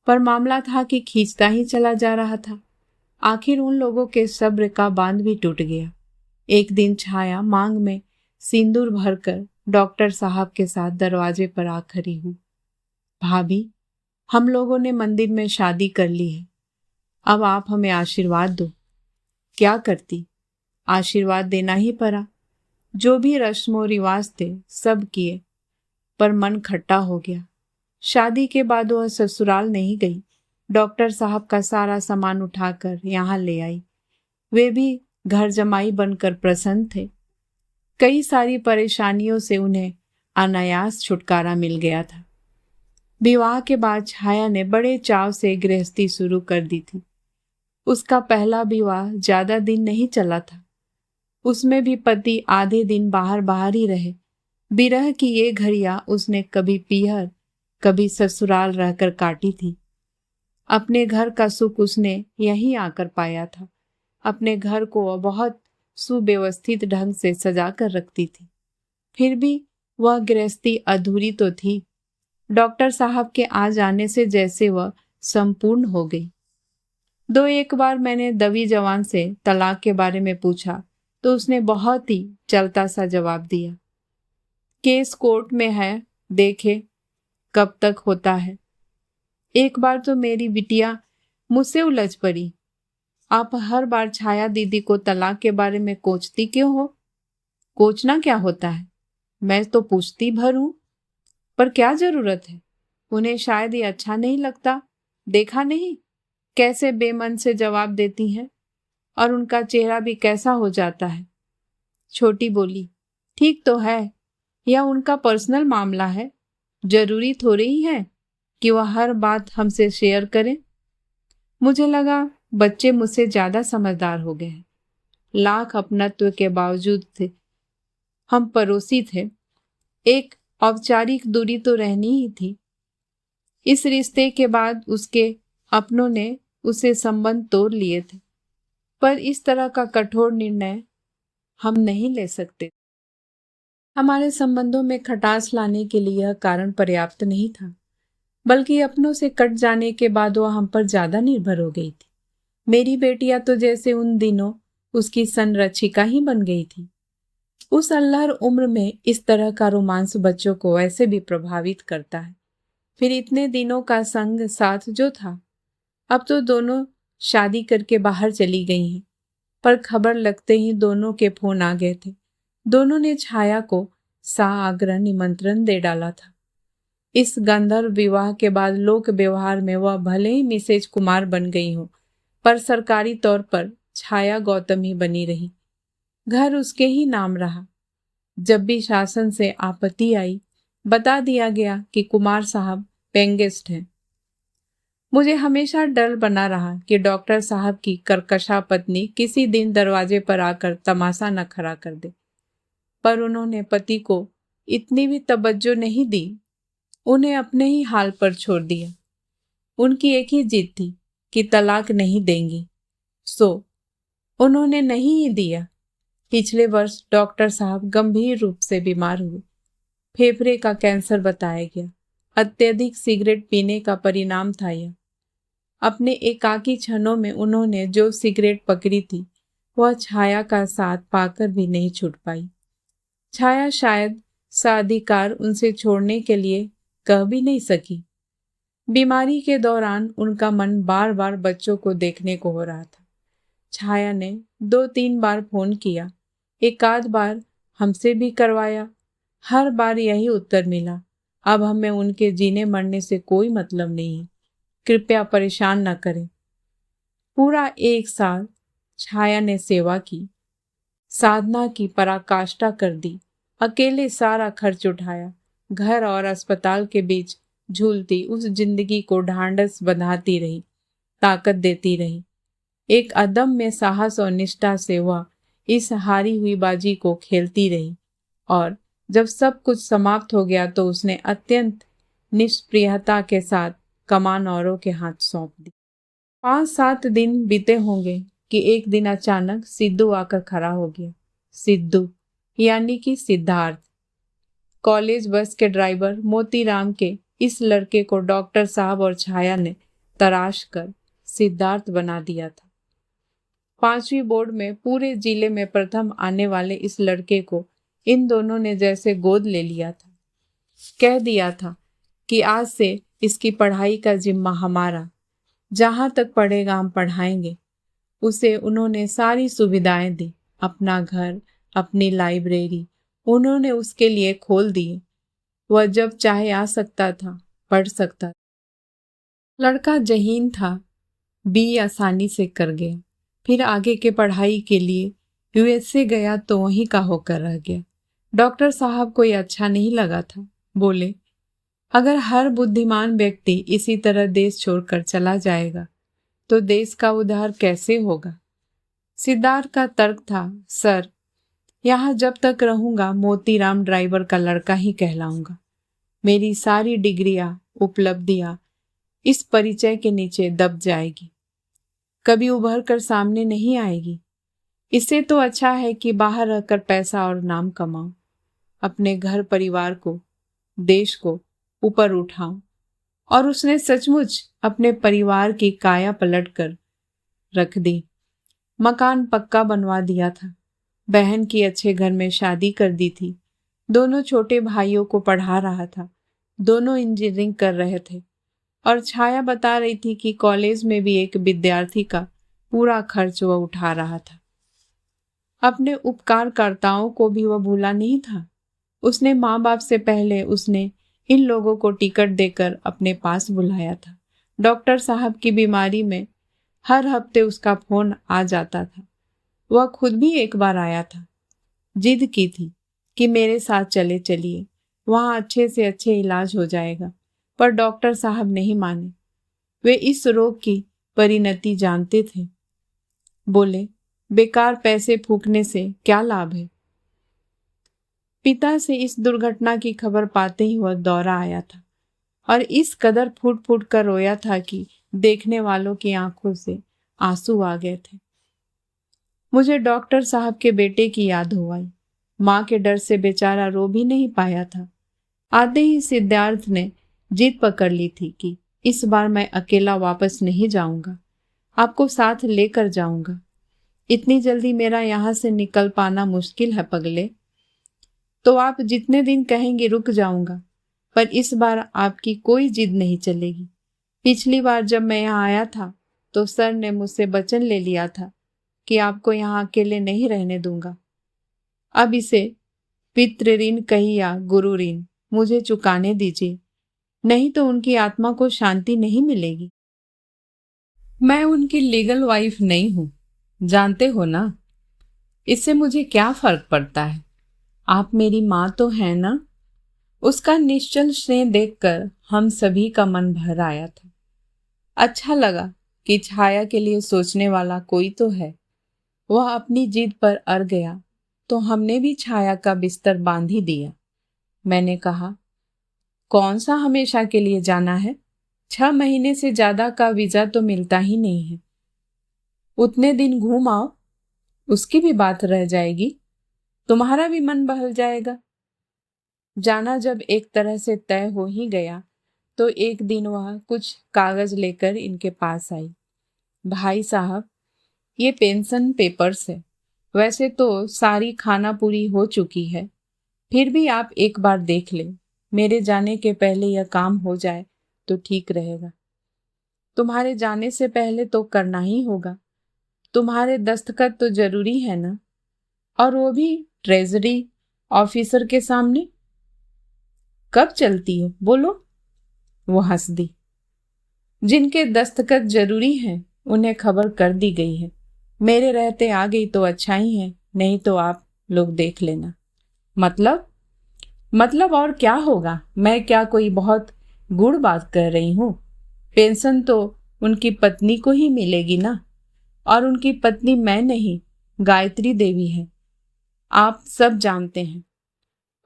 पर मामला था कि खींचता ही चला जा रहा था। आखिर उन लोगों के सब्र का बांध भी टूट गया। एक दिन छाया मांग में सिंदूर भरकर डॉक्टर साहब के साथ दरवाजे पर आ खड़ी हुई। भाभी, हम लोगों ने मंदिर में शादी कर ली है, अब आप हमें आशीर्वाद दो। क्या करती, आशीर्वाद देना ही पड़ा। जो भी रस्मों रिवाज थे सब किए, पर मन खट्टा हो गया। शादी के बाद वह ससुराल नहीं गई। डॉक्टर साहब का सारा सामान उठाकर यहाँ ले आई। वे भी घर जमाई बनकर प्रसन्न थे। कई सारी परेशानियों से उन्हें अनायास छुटकारा मिल गया था। विवाह के बाद छाया ने बड़े चाव से गृहस्थी शुरू कर दी थी। उसका पहला विवाह ज्यादा दिन नहीं चला था। उसमें भी पति आधे दिन बाहर बाहर ही रहे। विरह की ये घड़ियां उसने कभी पीहर कभी ससुराल रहकर काटी थी। अपने घर का सुख उसने यहीं आकर पाया था। अपने घर को वह बहुत सुव्यवस्थित ढंग से सजा कर रखती थी। फिर भी वह गृहस्थी अधूरी तो थी। डॉक्टर साहब के आ जाने से जैसे वह संपूर्ण हो गई। 2-1 बार मैंने दवी जवान से तलाक के बारे में पूछा तो उसने बहुत ही चलता सा जवाब दिया, केस कोर्ट में है, देखे कब तक होता है। एक बार तो मेरी बिटिया मुझसे उलझ पड़ी, आप हर बार छाया दीदी को तलाक के बारे में कोचती क्यों हो? कोचना क्या होता है, मैं तो पूछती भर हूं, पर क्या जरूरत है? उन्हें शायद ये अच्छा नहीं लगता। देखा नहीं कैसे बेमन से जवाब देती हैं, और उनका चेहरा भी कैसा हो जाता है। छोटी बोली, ठीक तो है, यह उनका पर्सनल मामला है, जरूरी थोड़ी ही है कि वह हर बात हमसे शेयर करें। मुझे लगा बच्चे मुझसे ज्यादा समझदार हो गए हैं। लाख अपनत्व के बावजूद थे हम पड़ोसी थे, एक औपचारिक दूरी तो रहनी ही थी। इस रिश्ते के बाद उसके अपनों ने उसे संबंध तोड़ लिए थे, पर इस तरह का कठोर निर्णय हम नहीं ले सकते। हमारे संबंधों में खटास लाने के लिए यह कारण पर्याप्त नहीं था, बल्कि अपनों से कट जाने के बाद वह हम पर ज्यादा निर्भर हो गई थी। मेरी बेटियां तो जैसे उन दिनों उसकी संरक्षिका ही बन गई थी। उस अल्लहर उम्र में इस तरह का रोमांस बच्चों को ऐसे भी प्रभावित करता है। फिर इतने दिनों का संग साथ जो था, अब तो दोनों शादी करके बाहर चली गई हैं, पर खबर लगते ही दोनों के फोन आ गए थे। दोनों ने छाया को साग्रह निमंत्रण दे डाला था। इस गंधर्व विवाह के बाद लोक व्यवहार में वह भले ही मिसेज कुमार बन गई हो, पर सरकारी तौर पर छाया गौतम ही बनी रही। घर उसके ही नाम रहा। जब भी शासन से आपत्ति आई, बता दिया गया कि कुमार साहब पेइंग गेस्ट हैं। मुझे हमेशा डर बना रहा कि डॉक्टर साहब की कर्कशा पत्नी किसी दिन दरवाजे पर आकर तमाशा न खड़ा कर दे, पर उन्होंने पति को इतनी भी तवज्जो नहीं दी। उन्हें अपने ही हाल पर छोड़ दिया। उनकी एक ही जिद थी कि तलाक नहीं देंगी, सो उन्होंने नहीं ही दिया। पिछले वर्ष डॉक्टर साहब गंभीर रूप से बीमार हुए। फेफड़े का कैंसर बताया गया। अत्यधिक सिगरेट पीने का परिणाम था यह। अपने एकाकी क्षणों में उन्होंने जो सिगरेट पकड़ी थी, वह छाया का साथ पाकर भी नहीं छूट पाई। छाया शायद साधिकार उनसे छोड़ने के लिए कह भी नहीं सकी। बीमारी के दौरान उनका मन बार बार बच्चों को देखने को हो रहा था। छाया ने 2-3 बार फोन किया, एक आध बार हमसे भी करवाया। हर बार यही उत्तर मिला, अब हमें उनके जीने मरने से कोई मतलब नहीं है, कृपया परेशान न करें। पूरा 1 साल छाया ने सेवा की, साधना की पराकाष्ठा कर दी, अकेले सारा खर्च उठाया, घर और अस्पताल के बीच झूलती उस जिंदगी को ढांढस बंधाती रही, ताकत देती रही। एक अदम्य साहस और निष्ठा से वह इस हारी हुई बाजी को खेलती रही, और जब सब कुछ समाप्त हो गया तो उसने अत्यंत निष्प्रियता के साथ कमान औरों के हाथ सौंप दी। 5-7 दिन बीते होंगे कि एक दिन अचानक सिद्धू आकर खड़ा हो गया। सिद्धू यानी कि सिद्धार्थ। कॉलेज बस के ड्राइवर मोतीराम के इस लड़के को डॉक्टर साहब और छाया ने तराश कर सिद्धार्थ बना दिया था। 5वीं बोर्ड में पूरे जिले में प्रथम आने वाले इस लड़के को इन दोनों ने जैसे गोद ले लिया था। कह दिया था कि आज से इसकी पढ़ाई का जिम्मा हमारा, जहां तक पढ़ेगा हम पढ़ाएंगे। उसे उन्होंने सारी सुविधाएं दी, अपना घर, अपनी लाइब्रेरी उन्होंने उसके लिए खोल दिए। वह जब चाहे आ सकता था, पढ़ सकता था। लड़का जहीन था, बी आसानी से कर गया। फिर आगे के पढ़ाई के लिए यूएसए गया तो वहीं का होकर रह गया। डॉक्टर साहब को यह अच्छा नहीं लगा था। बोले, अगर हर बुद्धिमान व्यक्ति इसी तरह देश छोड़कर चला जाएगा तो देश का उद्धार कैसे होगा। सिद्धार्थ का तर्क था, सर यहाँ जब तक रहूंगा मोतीराम ड्राइवर का लड़का ही कहलाऊंगा। मेरी सारी डिग्रियां, उपलब्धियां इस परिचय के नीचे दब जाएगी, कभी उभर कर सामने नहीं आएगी। इससे तो अच्छा है कि बाहर रहकर पैसा और नाम कमाऊं, अपने घर परिवार को, देश को ऊपर उठाऊं। और उसने सचमुच अपने परिवार की काया पलट कर रख दी। मकान पक्का बनवा दिया था, बहन की अच्छे घर में शादी कर दी थी, दोनों छोटे भाइयों को पढ़ा रहा था, दोनों इंजीनियरिंग कर रहे थे। और छाया बता रही थी कि कॉलेज में भी एक विद्यार्थी का पूरा खर्च वह उठा रहा था। अपने उपकारकर्ताओं को भी वह भूला नहीं था। उसने माँ बाप से पहले उसने इन लोगों को टिकट देकर अपने पास बुलाया था। डॉक्टर साहब की बीमारी में हर हफ्ते उसका फोन आ जाता था। वह खुद भी एक बार आया था, जिद की थी कि मेरे साथ चलिए, वहां अच्छे से अच्छे इलाज हो जाएगा, पर डॉक्टर साहब नहीं माने। वे इस रोग की परिणति जानते थे। बोले, बेकार पैसे फूकने से क्या लाभ है। पिता से इस दुर्घटना की खबर पाते ही वह दौड़ा आया था और इस कदर फूट फूट कर रोया था कि देखने वालों की आंखों से आंसू आ गए थे। मुझे डॉक्टर साहब के बेटे की याद हो आई। माँ के डर से बेचारा रो भी नहीं पाया था। आते ही सिद्धार्थ ने जिद पकड़ ली थी कि इस बार मैं अकेला वापस नहीं जाऊंगा, आपको साथ लेकर जाऊंगा। इतनी जल्दी मेरा यहाँ से निकल पाना मुश्किल है पगले, तो आप जितने दिन कहेंगे रुक जाऊंगा, पर इस बार आपकी कोई जिद नहीं चलेगी। पिछली बार जब मैं यहाँ आया था तो सर ने मुझसे वचन ले लिया था कि आपको यहाँ अकेले नहीं रहने दूंगा। अब इसे पितृ ऋण कही या गुरु ऋण मुझे चुकाने दीजिए, नहीं तो उनकी आत्मा को शांति नहीं मिलेगी। मैं उनकी लीगल वाइफ नहीं हूं, जानते हो ना। इससे मुझे क्या फर्क पड़ता है? आप मेरी माँ तो हैं ना। उसका निश्चल स्नेह देखकर हम सभी का मन भर आया था। अच्छा लगा कि छाया के लिए सोचने वाला कोई तो है। वह अपनी जिद पर अड़ गया तो हमने भी छाया का बिस्तर बांध ही दिया। मैंने कहा, कौन सा हमेशा के लिए जाना है? 6 महीने से ज्यादा का वीजा तो मिलता ही नहीं है। उतने दिन घूम आओ, उसकी भी बात रह जाएगी, तुम्हारा भी मन बहल जाएगा। जाना जब एक तरह से तय हो ही गया तो एक दिन वह कुछ कागज लेकर इनके पास आई। भाई साहब, ये पेंशन पेपर्स है। वैसे तो सारी खाना पूरी हो चुकी है, फिर भी आप एक बार देख लें। मेरे जाने के पहले यह काम हो जाए तो ठीक रहेगा। तुम्हारे जाने से पहले तो करना ही होगा। तुम्हारे दस्तखत तो जरूरी है ना, और वो भी ट्रेजरी ऑफिसर के सामने। कब चलती हो, बोलो। वो हंस दी। जिनके दस्तखत जरूरी हैं उन्हें खबर कर दी गई है। मेरे रहते आ गई तो अच्छा ही है, नहीं तो आप लोग देख लेना। मतलब और क्या होगा? मैं क्या कोई बहुत गुड़ बात कर रही हूँ? पेंशन तो उनकी पत्नी को ही मिलेगी ना, और उनकी पत्नी मैं नहीं, गायत्री देवी है। आप सब जानते हैं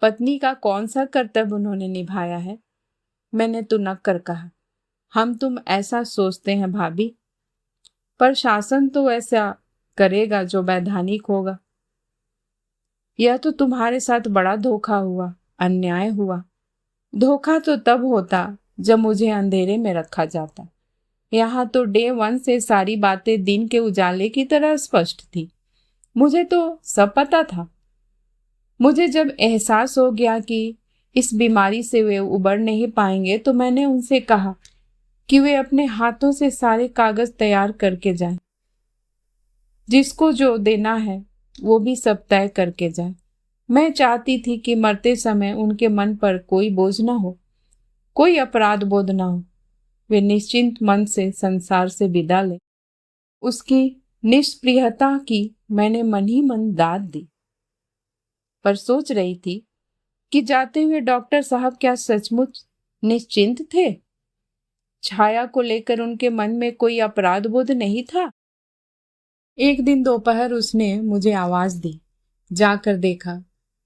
पत्नी का कौन सा कर्तव्य उन्होंने निभाया है। मैंने तुनक कर कहा, हम तुम ऐसा सोचते हैं भाभी, पर शासन तो ऐसा करेगा जो वैधानिक होगा। यह तो तुम्हारे साथ बड़ा धोखा हुआ, अन्याय हुआ। धोखा तो तब होता जब मुझे अंधेरे में रखा जाता। यहाँ तो डे 1 से सारी बातें दिन के उजाले की तरह स्पष्ट थी। मुझे तो सब पता था। मुझे जब एहसास हो गया कि इस बीमारी से वे उबर नहीं पाएंगे तो मैंने उनसे कहा कि वे अपने हाथों से सारे कागज तैयार करके जाएं। जिसको जो देना है वो भी सब तय करके जाए। मैं चाहती थी कि मरते समय उनके मन पर कोई बोझ न हो, कोई अपराध बोध न हो। वे निश्चिंत मन से संसार से विदा ले। उसकी निष्प्रियता की मैंने मन ही मन दाद दी। पर सोच रही थी कि जाते हुए डॉक्टर साहब क्या सचमुच निश्चिंत थे? छाया को लेकर उनके मन में कोई अपराध बोध नहीं था। एक दिन दोपहर उसने मुझे आवाज दी। जाकर देखा,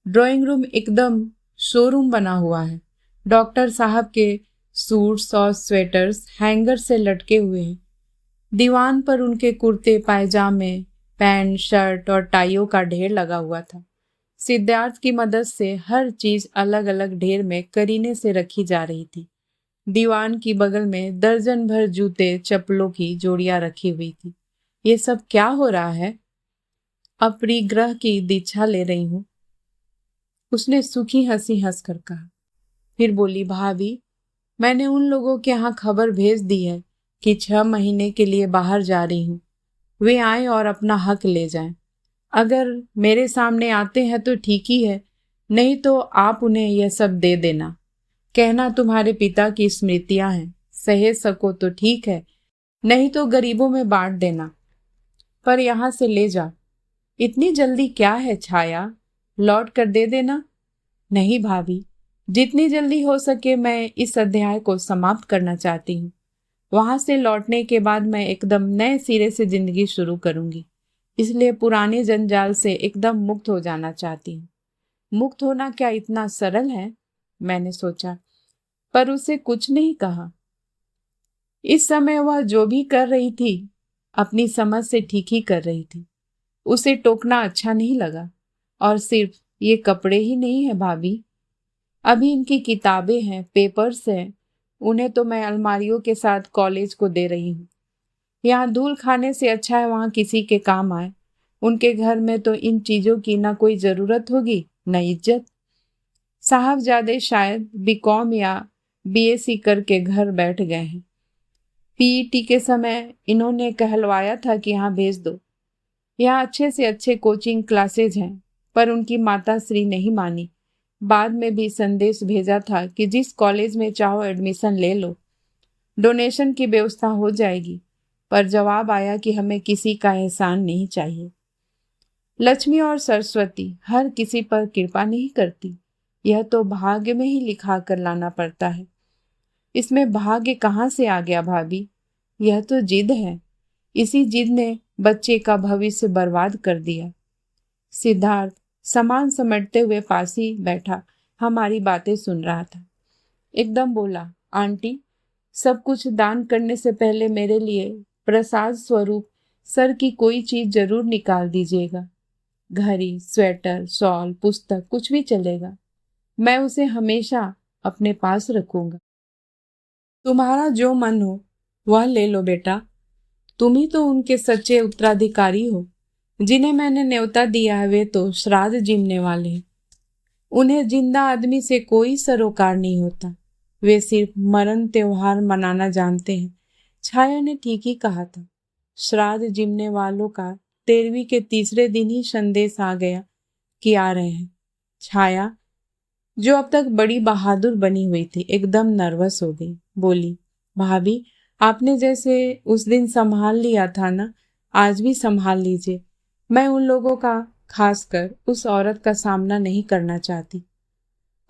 ड्राइंग रूम एकदम शोरूम बना हुआ है। डॉक्टर साहब के सूट्स और स्वेटर्स हैंगर से लटके हुए हैं। दीवान पर उनके कुर्ते पायजामे, पैंट, शर्ट और टाइयों का ढेर लगा हुआ था। सिद्धार्थ की मदद से हर चीज अलग अलग ढेर में करीने से रखी जा रही थी। दीवान की बगल में दर्जन भर जूते चप्पलों की जोड़ियां रखी हुई थी। ये सब क्या हो रहा है? अपरिग्रह की दीक्षा ले रही हूं, उसने सूखी हंसी हंसकर कहा। फिर बोली, भाभी, मैंने उन लोगों के यहाँ खबर भेज दी है कि 6 महीने के लिए बाहर जा रही हूँ। वे आए और अपना हक ले जाएं। अगर मेरे सामने आते हैं तो ठीक ही है, नहीं तो आप उन्हें यह सब दे देना। कहना तुम्हारे पिता की स्मृतियां हैं, सहेज सको तो ठीक है, नहीं तो गरीबों में बांट देना। पर यहाँ से ले जा। इतनी जल्दी क्या है छाया? लौट कर दे देना। नहीं भाभी, जितनी जल्दी हो सके मैं इस अध्याय को समाप्त करना चाहती हूँ। वहां से लौटने के बाद मैं एकदम नए सिरे से जिंदगी शुरू करूंगी, इसलिए पुराने जंजाल से एकदम मुक्त हो जाना चाहती हूँ। मुक्त होना क्या इतना सरल है? मैंने सोचा, पर उसे कुछ नहीं कहा। इस समय वह जो भी कर रही थी अपनी समझ से ठीक ही कर रही थी। उसे टोकना अच्छा नहीं लगा। और सिर्फ ये कपड़े ही नहीं है भाभी, अभी इनकी किताबें हैं, पेपर्स हैं, उन्हें तो मैं अलमारियों के साथ कॉलेज को दे रही हूँ। यहाँ धूल खाने से अच्छा है वहाँ किसी के काम आए। उनके घर में तो इन चीजों की ना कोई जरूरत होगी न इज्जत। साहबजादे शायद बीकॉम या बीएससी करके घर बैठ गए हैं। पीईटी के समय इन्होंने कहलवाया था कि यहाँ भेज दो, यहाँ अच्छे से अच्छे कोचिंग क्लासेज हैं, पर उनकी माता श्री नहीं मानी। बाद में भी संदेश भेजा था कि जिस कॉलेज में चाहो एडमिशन ले लो, डोनेशन की व्यवस्था हो जाएगी, पर जवाब आया कि हमें किसी का एहसान नहीं चाहिए। लक्ष्मी और सरस्वती हर किसी पर कृपा नहीं करती, यह तो भाग्य में ही लिखा कर लाना पड़ता है। इसमें भाग्य कहाँ से आ गया भाभी? यह तो जिद है। इसी जिद ने बच्चे का भविष्य बर्बाद कर दिया। सिद्धार्थ सामान समेटते हुए पास ही बैठा हमारी बातें सुन रहा था। एकदम बोला, आंटी, सब कुछ दान करने से पहले मेरे लिए प्रसाद स्वरूप सर की कोई चीज जरूर निकाल दीजिएगा। घड़ी, स्वेटर, शॉल, पुस्तक, कुछ भी चलेगा। मैं उसे हमेशा अपने पास रखूंगा। तुम्हारा जो मन हो वह ले लो बेटा। तुम ही तो उनके सच्चे उत्तराधिकारी हो। जिन्हें मैंने न्योता दिया है वे तो श्राद्ध जिमने वाले हैं। उन्हें जिंदा आदमी से कोई सरोकार नहीं होता। वे सिर्फ मरण त्योहार मनाना जानते हैं। छाया ने ठीक ही कहा था। श्राद्ध जिमने वालों का 13वीं के तीसरे दिन ही संदेश आ गया कि आ रहे हैं। छाया, जो अब तक बड़ी बहादुर बनी हुई थी, एकदम नर्वस हो गई। बोली, भाभी, आपने जैसे उस दिन संभाल लिया था ना, आज भी संभाल लीजिए। मैं उन लोगों का, खासकर उस औरत का सामना नहीं करना चाहती।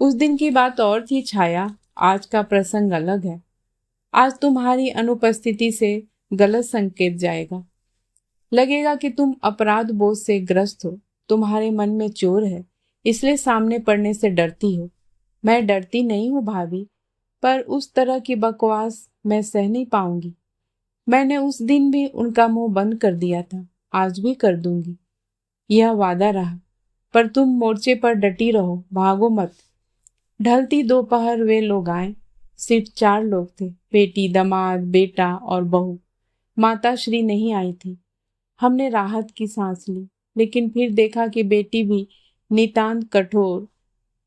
उस दिन की बात और थी छाया, आज का प्रसंग अलग है। आज तुम्हारी अनुपस्थिति से गलत संकेत जाएगा। लगेगा कि तुम अपराध बोझ से ग्रस्त हो, तुम्हारे मन में चोर है, इसलिए सामने पड़ने से डरती हो। मैं डरती नहीं हूँ भाभी, पर उस तरह की बकवास मैं सह नहीं पाऊंगी। मैंने उस दिन भी उनका मुंह बंद कर दिया था, आज भी कर दूंगी। यह वादा रहा। पर तुम मोर्चे पर डटी रहो, भागो मत। ढलती दोपहर वे लोग आए। सिर्फ 4 लोग थे, बेटी, दामाद, बेटा और बहू। माता श्री नहीं आई थी। हमने राहत की सांस ली, लेकिन फिर देखा कि बेटी भी नितांत कठोर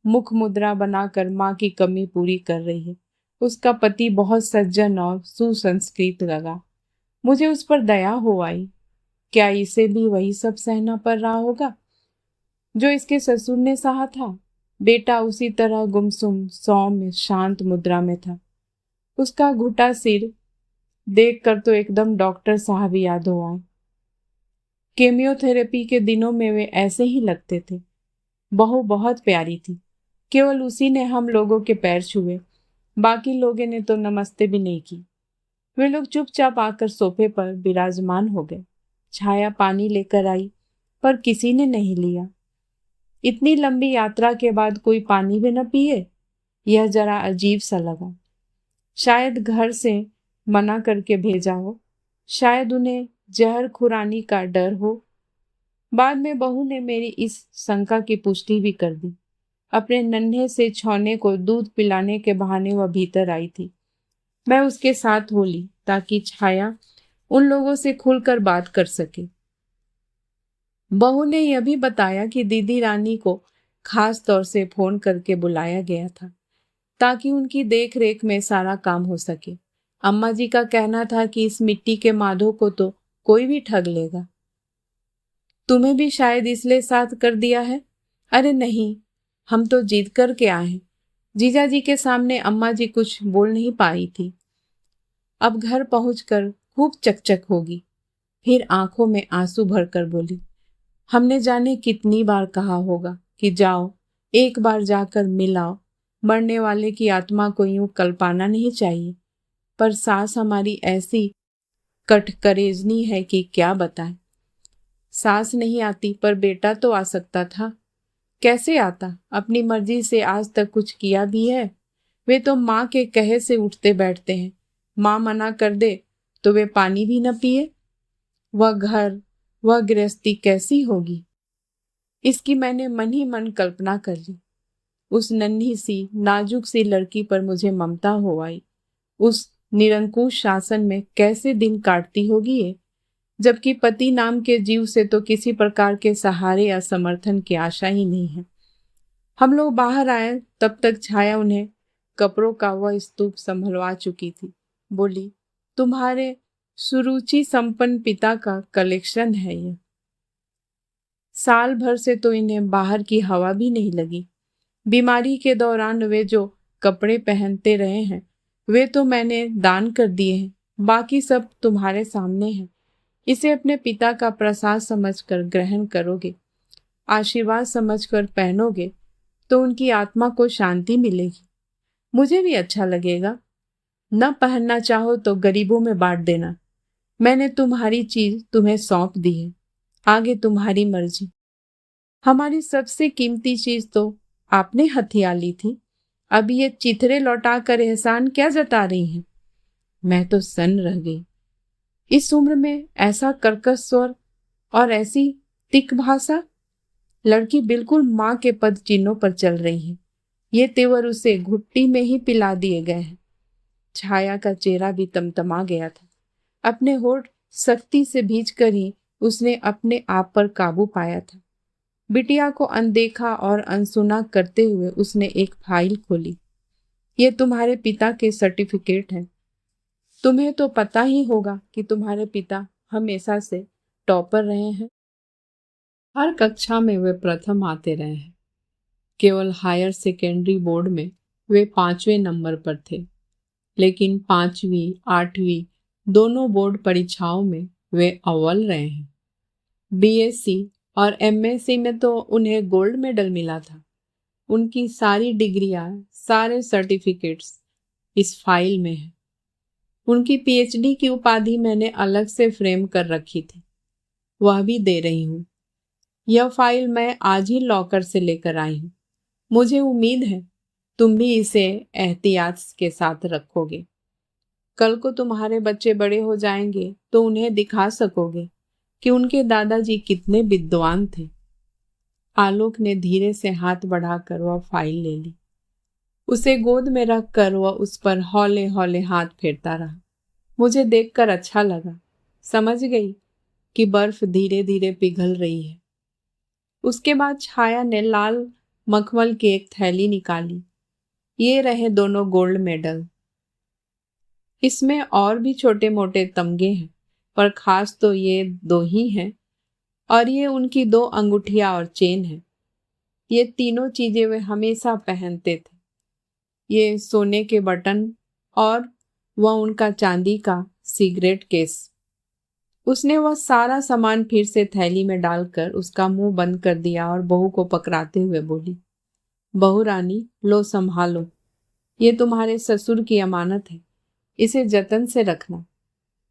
मुख मुद्रा बनाकर माँ की कमी पूरी कर रही है। उसका पति बहुत सज्जन और सुसंस्कृत लगा। मुझे उस पर दया हो आई। क्या इसे भी वही सब सहना पड़ रहा होगा जो इसके ससुर ने सहा था? बेटा उसी तरह गुमसुम, सौम्य, शांत मुद्रा में था। उसका घुटा सिर देखकर तो एकदम डॉक्टर साहब याद हो आए। केमियोथेरेपी के दिनों में वे ऐसे ही लगते थे। बहू बहुत प्यारी थी। केवल उसी ने हम लोगों के पैर छुए, बाकी लोगों ने तो नमस्ते भी नहीं की। वे लोग चुपचाप आकर सोफे पर विराजमान हो गए। छाया पानी लेकर आई, पर किसी ने नहीं लिया। इतनी लंबी यात्रा के बाद कोई पानी भी न पिए, यह जरा अजीब सा लगा। शायद घर से मना करके भेजा हो, शायद उन्हें जहर खुरानी का डर हो। बाद में बहू ने मेरी इस शंका की पुष्टि भी कर दी। अपने नन्हे से छौने को दूध पिलाने के बहाने वह भीतर आई थी। मैं उसके साथ बोली ताकि छाया उन लोगों से खुलकर बात कर सके। बहू ने यह भी बताया कि दीदी रानी को खास तौर से फोन करके बुलाया गया था ताकि उनकी देख रेख में सारा काम हो सके। अम्मा जी का कहना था कि इस मिट्टी के माधो को तो कोई भी ठग लेगा। तुम्हें भी शायद इसलिए साथ कर दिया है? अरे नहीं, हम तो जीत करके आए हैं। जीजा जी के सामने अम्मा जी कुछ बोल नहीं पाई थी। अब घर पहुंचकर खूब चकचक होगी। फिर आंखों में आंसू भरकर बोली, हमने जाने कितनी बार कहा होगा कि जाओ, एक बार जाकर मिलाओ। मरने वाले की आत्मा को यूं कल्पाना नहीं चाहिए। पर सास हमारी ऐसी कटकरेजनी है कि क्या बताएं। सास नहीं आती पर बेटा तो आ सकता था। कैसे आता? अपनी मर्जी से आज तक कुछ किया भी है? वे तो माँ के कहे से उठते बैठते हैं। माँ मना कर दे तो वे पानी भी न पिए। वह घर, वह गृहस्थी कैसी होगी, इसकी मैंने मन ही मन कल्पना कर ली। उस नन्ही सी नाजुक सी लड़की पर मुझे ममता हो आई। उस निरंकुश शासन में कैसे दिन काटती होगी ये, जबकि पति नाम के जीव से तो किसी प्रकार के सहारे या समर्थन की आशा ही नहीं है। हम लोग बाहर आए तब तक छाया उन्हें कपड़ों का वह स्तूप संभलवा चुकी थी। बोली, तुम्हारे सुरुचि संपन्न पिता का कलेक्शन है ये। साल भर से तो इन्हें बाहर की हवा भी नहीं लगी। बीमारी के दौरान वे जो कपड़े पहनते रहे हैं वे तो मैंने दान कर दिए हैं, बाकी सब तुम्हारे सामने है। इसे अपने पिता का प्रसाद समझकर ग्रहण करोगे, आशीर्वाद समझकर पहनोगे तो उनकी आत्मा को शांति मिलेगी। मुझे भी अच्छा लगेगा। न पहनना चाहो तो गरीबों में बांट देना। मैंने तुम्हारी चीज तुम्हें सौंप दी है, आगे तुम्हारी मर्जी। हमारी सबसे कीमती चीज तो आपने हथिया ली थी, अब ये चिथरे लौटा कर एहसान क्या जता रही हैं? मैं तो सन्न रह गई। इस उम्र में ऐसा कर्कश स्वर और ऐसी तिक भाषा। लड़की बिल्कुल माँ के पद चिन्हों पर चल रही है। ये तेवर उसे घुट्टी में ही पिला दिए गए हैं। छाया का चेहरा भी तमतमा गया था। अपने होठ सख्ती से भींचकर ही उसने अपने आप पर काबू पाया था। बिटिया को अनदेखा और अनसुना करते हुए उसने एक फाइल खोली। ये तुम्हारे पिता के सर्टिफिकेट हैं। तुम्हें तो पता ही होगा कि तुम्हारे पिता हमेशा से टॉपर रहे हैं। हर कक्षा में वे प्रथम आते रहे हैं। केवल हायर सेकेंडरी बोर्ड में वे 5वें नंबर पर थे, लेकिन 5वीं 8वीं दोनों बोर्ड परीक्षाओं में वे अव्वल रहे हैं। बीएससी और एमएससी में तो उन्हें गोल्ड मेडल मिला था। उनकी सारी डिग्रियां, सारे सर्टिफिकेट्स इस फाइल में है। उनकी पीएचडी की उपाधि मैंने अलग से फ्रेम कर रखी थी, वह भी दे रही हूँ। यह फाइल मैं आज ही लॉकर से लेकर आई हूँ। मुझे उम्मीद है तुम भी इसे एहतियात के साथ रखोगे। कल को तुम्हारे बच्चे बड़े हो जाएंगे तो उन्हें दिखा सकोगे कि उनके दादाजी कितने विद्वान थे। आलोक ने धीरे से हाथ बढ़ाकर वह फाइल ले ली। उसे गोद में रखकर वह उस पर हौले हौले हाथ फेरता रहा। मुझे देखकर अच्छा लगा। समझ गई कि बर्फ धीरे धीरे पिघल रही है। उसके बाद छाया ने लाल मखमल की एक थैली निकाली। ये रहे दोनों गोल्ड मेडल। इसमें और भी छोटे मोटे तमगे हैं, पर खास तो ये दो ही हैं, और ये उनकी 2 अंगूठियां और चेन है। ये तीनों चीजें वे हमेशा पहनते थे। ये सोने के बटन और वह उनका चांदी का सिगरेट केस। उसने वह सारा सामान फिर से थैली में डालकर उसका मुंह बंद कर दिया और बहू को पकड़ाते हुए बोली, बहू रानी, लो संभालो। ये तुम्हारे ससुर की अमानत है, इसे जतन से रखना।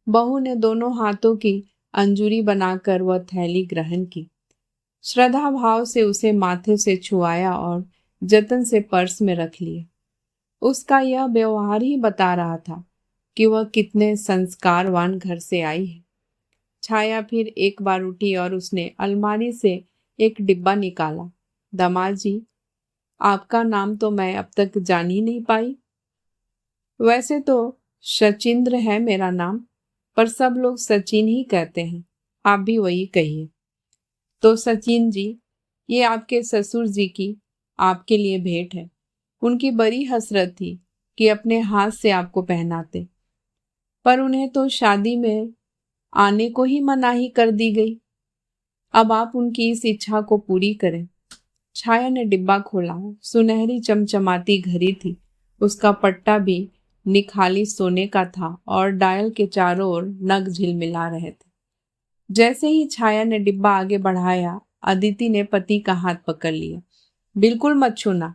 बहू ने दोनों हाथों की अंजुरी बनाकर वह थैली ग्रहण की। श्रद्धा भाव से उसे माथे से छुआया और जतन से पर्स में रख लिया। उसका यह व्यवहार ही बता रहा था कि वह कितने संस्कारवान घर से आई है। छाया फिर एक बार उठी और उसने अलमारी से एक डिब्बा निकाला। दामाद जी, आपका नाम तो मैं अब तक जान ही नहीं पाई। वैसे तो शचिंद्र है मेरा नाम, पर सब लोग सचिन ही कहते हैं, आप भी वही कहिए। तो सचिन जी, ये आपके ससुर जी की आपके लिए भेंट है। उनकी बड़ी हसरत थी कि अपने हाथ से आपको पहनाते, पर उन्हें तो शादी में आने को ही मनाही कर दी गई। अब आप उनकी इस इच्छा को पूरी करें। छाया ने डिब्बा खोला। सुनहरी चमचमाती घड़ी थी। उसका पट्टा भी निखाली सोने का था और डायल के चारों ओर नग झिलमिला रहे थे। जैसे ही छाया ने डिब्बा आगे बढ़ाया, अदिति ने पति का हाथ पकड़ लिया। बिल्कुल मत छूना,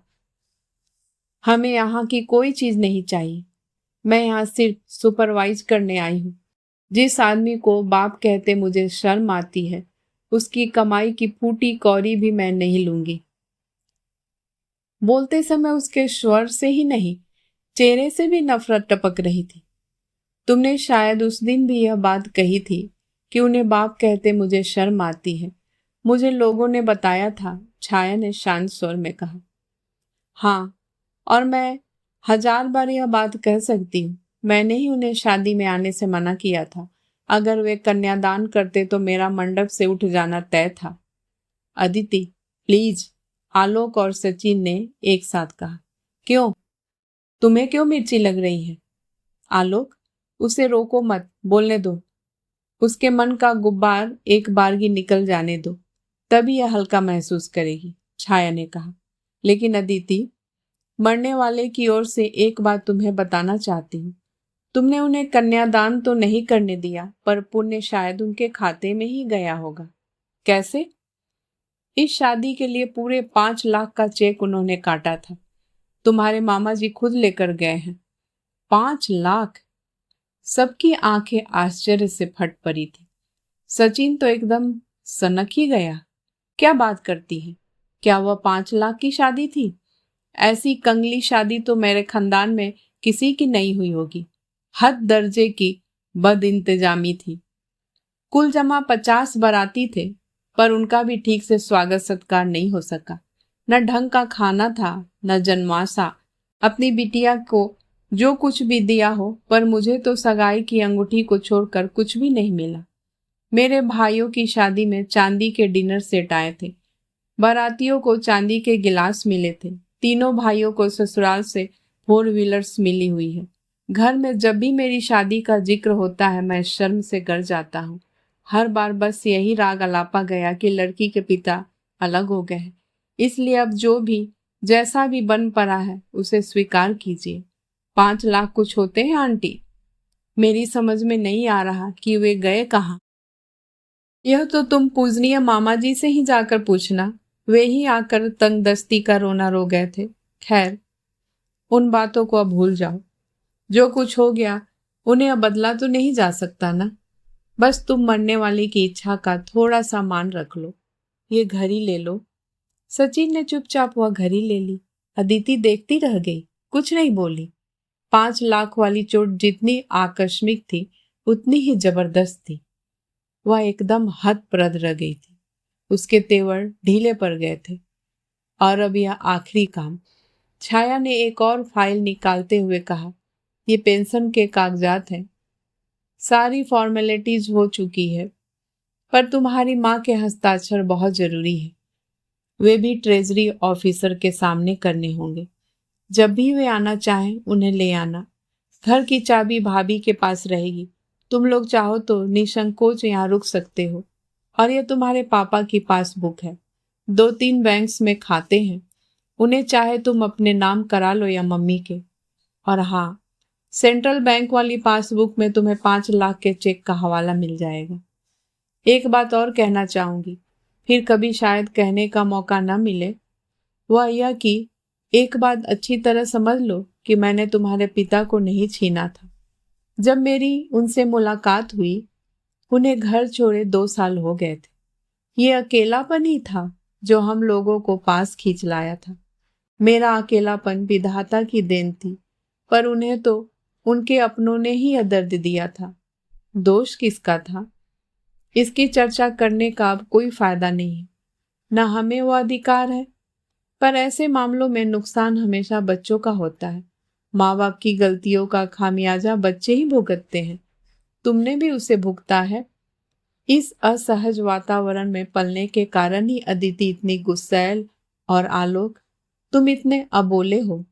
हमें यहाँ की कोई चीज नहीं चाहिए। मैं यहाँ सिर्फ सुपरवाइज करने आई हूँ। जिस आदमी को बाप कहते मुझे शर्म आती है, उसकी कमाई की फूटी कौड़ी भी मैं नहीं लूंगी। बोलते समय उसके स्वर से ही नहीं, चेहरे से भी नफरत टपक रही थी। तुमने शायद उस दिन भी यह बात कही थी कि उन्हें बाप कहते मुझे शर्म आती है। मुझे लोगों ने बताया था, छाया ने शांत स्वर में कहा। हाँ, और मैं 1000 बार यह बात कह सकती हूँ, मैंने ही उन्हें शादी में आने से मना किया था। अगर वे कन्यादान करते तो मेरा मंडप से उठ जाना तय था। अदिति, प्लीज, आलोक और सचिन ने एक साथ कहा। क्यों? तुम्हें क्यों मिर्ची लग रही है? आलोक, उसे रोको मत, बोलने दो। उसके मन का गुब्बार एक बारगी निकल जाने दो, तभी यह हल्का महसूस करेगी, छाया ने कहा। लेकिन अदिति, मरने वाले की ओर से एक बात तुम्हें बताना चाहती हूँ। तुमने उन्हें कन्यादान तो नहीं करने दिया, पर पुण्य शायद उनके खाते में ही गया होगा। कैसे? इस शादी के लिए पूरे 5 लाख का चेक उन्होंने काटा था। तुम्हारे मामा जी खुद लेकर गए हैं। 5 लाख! सबकी आंखें आश्चर्य से फट पड़ी थी। सचिन तो एकदम सनक ही गया। क्या बात करती है? क्या वह 5 लाख की शादी थी? ऐसी कंगली शादी तो मेरे खानदान में किसी की नहीं हुई होगी। हद दर्जे की बदइंतजामी थी। कुल जमा 50 बाराती थे, पर उनका भी ठीक से स्वागत सत्कार नहीं हो सका। न ढंग का खाना था, न जनमासा। अपनी बिटिया को जो कुछ भी दिया हो, पर मुझे तो सगाई की अंगूठी को छोड़कर कुछ भी नहीं मिला। मेरे भाइयों की शादी में चांदी के डिनर सेट आए थे। बारातियों को चांदी के गिलास मिले थे। तीनों भाइयों को ससुराल से 4 व्हीलर्स मिली हुई है। घर में जब भी मेरी शादी का जिक्र होता है, मैं शर्म से गर जाता हूँ। हर बार बस यही राग अलापा गया कि लड़की के पिता अलग हो गए हैं। इसलिए अब जो भी जैसा भी बन पड़ा है, उसे स्वीकार कीजिए। 5 लाख कुछ होते हैं आंटी? मेरी समझ में नहीं आ रहा कि वे गए कहाँ। यह तो तुम पूजनीय मामा जी से ही जाकर पूछना। वे ही आकर तंगदस्ती का रोना रो गए थे। खैर, उन बातों को अब भूल जाओ। जो कुछ हो गया उन्हें अब बदला तो नहीं जा सकता ना। बस तुम मरने वाले की इच्छा का थोड़ा सा मान रख लो। ये घड़ी ले लो। सचिन ने चुपचाप वह घड़ी ले ली। अदिति देखती रह गई, कुछ नहीं बोली। 5 लाख वाली चोट जितनी आकस्मिक थी, उतनी ही जबरदस्त थी। वह एकदम हतप्रद रह गई थी। उसके तेवर ढीले पड़ गए थे। और अब यह आखिरी काम। छाया ने एक और फाइल निकालते हुए कहा, ये पेंशन के कागजात हैं। सारी फॉर्मेलिटीज हो चुकी है, पर तुम्हारी माँ के हस्ताक्षर बहुत जरूरी है। वे भी ट्रेजरी ऑफिसर के सामने करने होंगे। जब भी वे आना चाहें, उन्हें ले आना। घर की चाबी भाभी के पास रहेगी। तुम लोग चाहो तो निसंकोच यहाँ रुक सकते हो। और ये तुम्हारे पापा की पासबुक है। 2-3 बैंक्स में खाते हैं। उन्हें चाहे तुम अपने नाम करा लो या मम्मी के। और हाँ, सेंट्रल बैंक वाली पासबुक में तुम्हें 5 लाख के चेक का हवाला मिल जाएगा। एक बात और कहना चाहूंगी, फिर कभी शायद कहने का मौका न मिले। वह यह कि एक बात अच्छी तरह समझ लो कि मैंने तुम्हारे पिता को नहीं छीना था। जब मेरी उनसे मुलाकात हुई, उन्हें घर छोड़े 2 साल हो गए थे। ये अकेलापन ही था जो हम लोगों को पास खींच लाया था। मेरा अकेलापन विधाता की देन थी, पर उन्हें तो उनके अपनों ने ही यह दर्द दिया था। दोष किसका था, इसकी चर्चा करने का अब कोई फायदा नहीं। न हमें वो अधिकार है। पर ऐसे मामलों में नुकसान हमेशा बच्चों का होता है। माँ बाप की गलतियों का खामियाजा बच्चे ही भुगतते हैं। तुमने भी उसे भुगता है। इस असहज वातावरण में पलने के कारण ही अदिति इतनी गुस्सैल और आलोक, तुम इतने अबोले हो।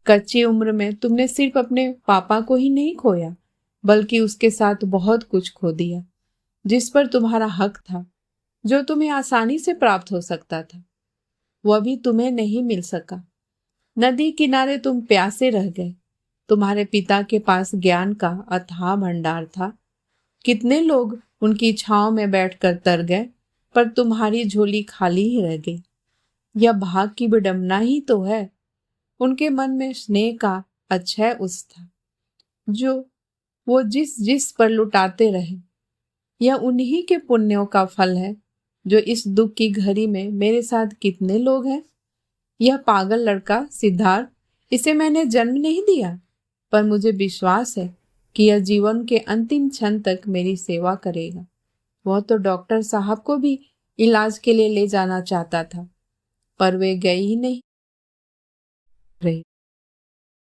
कच्ची उम्र में तुमने सिर्फ अपने पापा को ही नहीं खोया, बल्कि उसके साथ बहुत कुछ खो दिया, जिस पर तुम्हारा हक था, जो तुम्हें आसानी से प्राप्त हो सकता था। वह भी तुम्हें नहीं मिल सका। नदी किनारे तुम प्यासे रह गए। तुम्हारे पिता के पास ज्ञान का अथाह भंडार था। कितने लोग उनकी छांव में बैठकर तर गए, पर तुम्हारी झोली खाली ही रह गई। यह भाग की विडंबना ही तो है। उनके मन में स्नेह का अक्षय उस था, जो वो जिस जिस पर लुटाते रहे। यह उन्हीं के पुण्यों का फल है, जो इस दुख की घड़ी में मेरे साथ कितने लोग हैं। यह पागल लड़का सिद्धार्थ, इसे मैंने जन्म नहीं दिया, पर मुझे विश्वास है कि यह जीवन के अंतिम क्षण तक मेरी सेवा करेगा। वह तो डॉक्टर साहब को भी इलाज के लिए ले जाना चाहता था, पर वे गए ही नहीं रही।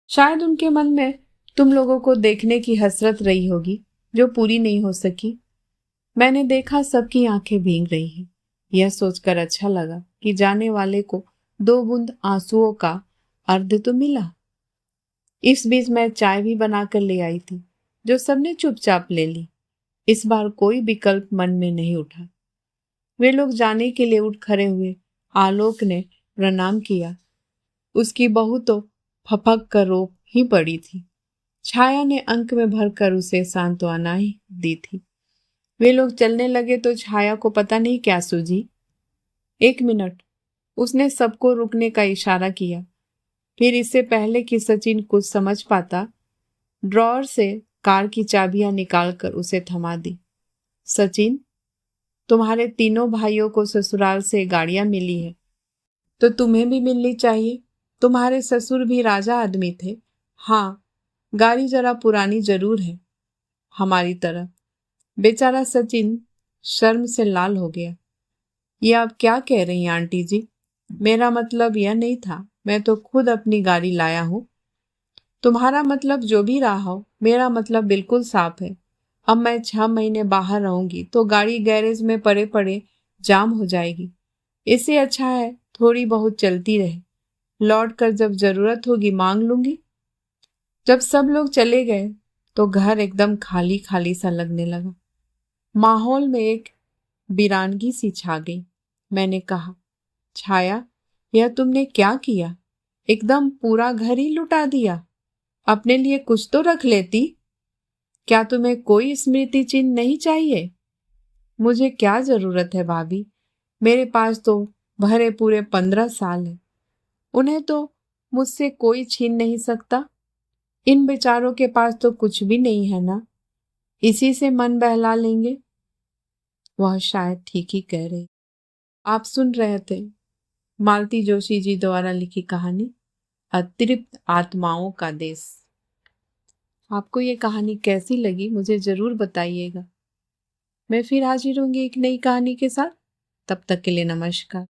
शायद उनके मन में तुम लोगों को देखने की हसरत रही होगी, जो पूरी नहीं हो सकी। मैंने देखा सबकी आंखें भीग रही हैं। यह सोचकर अच्छा लगा कि जाने वाले को 2 बूंद आंसुओं का अर्ध तो मिला। इस बीच मैं चाय भी बनाकर ले आई थी। जो सबने चुपचाप ले ली। इस बार कोई विकल्प मन में नहीं उठा। वे लोग जाने के लिए उठ खड़े हुए। आलोक ने प्रणाम किया। उसकी बहू तो फपक कर रो ही पड़ी थी। छाया ने अंक में भरकर उसे सांत्वना ही दी थी। वे लोग चलने लगे तो छाया को पता नहीं क्या सूझी। 1 मिनट, उसने सबको रुकने का इशारा किया। फिर इससे पहले कि सचिन कुछ समझ पाता, ड्रॉअर से कार की चाबियां निकालकर उसे थमा दी। सचिन, तुम्हारे तीनों भाइयों को ससुराल से गाड़ियां मिली है, तो तुम्हें भी मिलनी चाहिए। तुम्हारे ससुर भी राजा आदमी थे। हाँ, गाड़ी जरा पुरानी जरूर है, हमारी तरह। बेचारा सचिन शर्म से लाल हो गया। ये आप क्या कह रही हैं आंटी जी? मेरा मतलब यह नहीं था। मैं तो खुद अपनी गाड़ी लाया हूँ। तुम्हारा मतलब जो भी रहा हो, मेरा मतलब बिल्कुल साफ है। अब मैं 6 महीने बाहर रहूंगी तो गाड़ी गैरेज में पड़े पड़े जाम हो जाएगी। इससे अच्छा है थोड़ी बहुत चलती रहे। लौट कर जब जरूरत होगी मांग लूंगी। जब सब लोग चले गए तो घर एकदम खाली खाली सा लगने लगा। माहौल में एक वीरानगी सी छा गई। मैंने कहा, छाया, यह तुमने क्या किया? एकदम पूरा घर ही लुटा दिया। अपने लिए कुछ तो रख लेती। क्या तुम्हें कोई स्मृति चिन्ह नहीं चाहिए? मुझे क्या जरूरत है भाभी? मेरे पास तो भरे पूरे 15 साल है। उन्हें तो मुझसे कोई छीन नहीं सकता। इन बेचारों के पास तो कुछ भी नहीं है ना। इसी से मन बहला लेंगे। वह शायद ठीक ही कह रहे। आप सुन रहे थे मालती जोशी जी द्वारा लिखी कहानी अतृप्त आत्माओं का देश। आपको ये कहानी कैसी लगी मुझे जरूर बताइएगा। मैं फिर हाजिर होंगी एक नई कहानी के साथ। तब तक के लिए नमस्कार।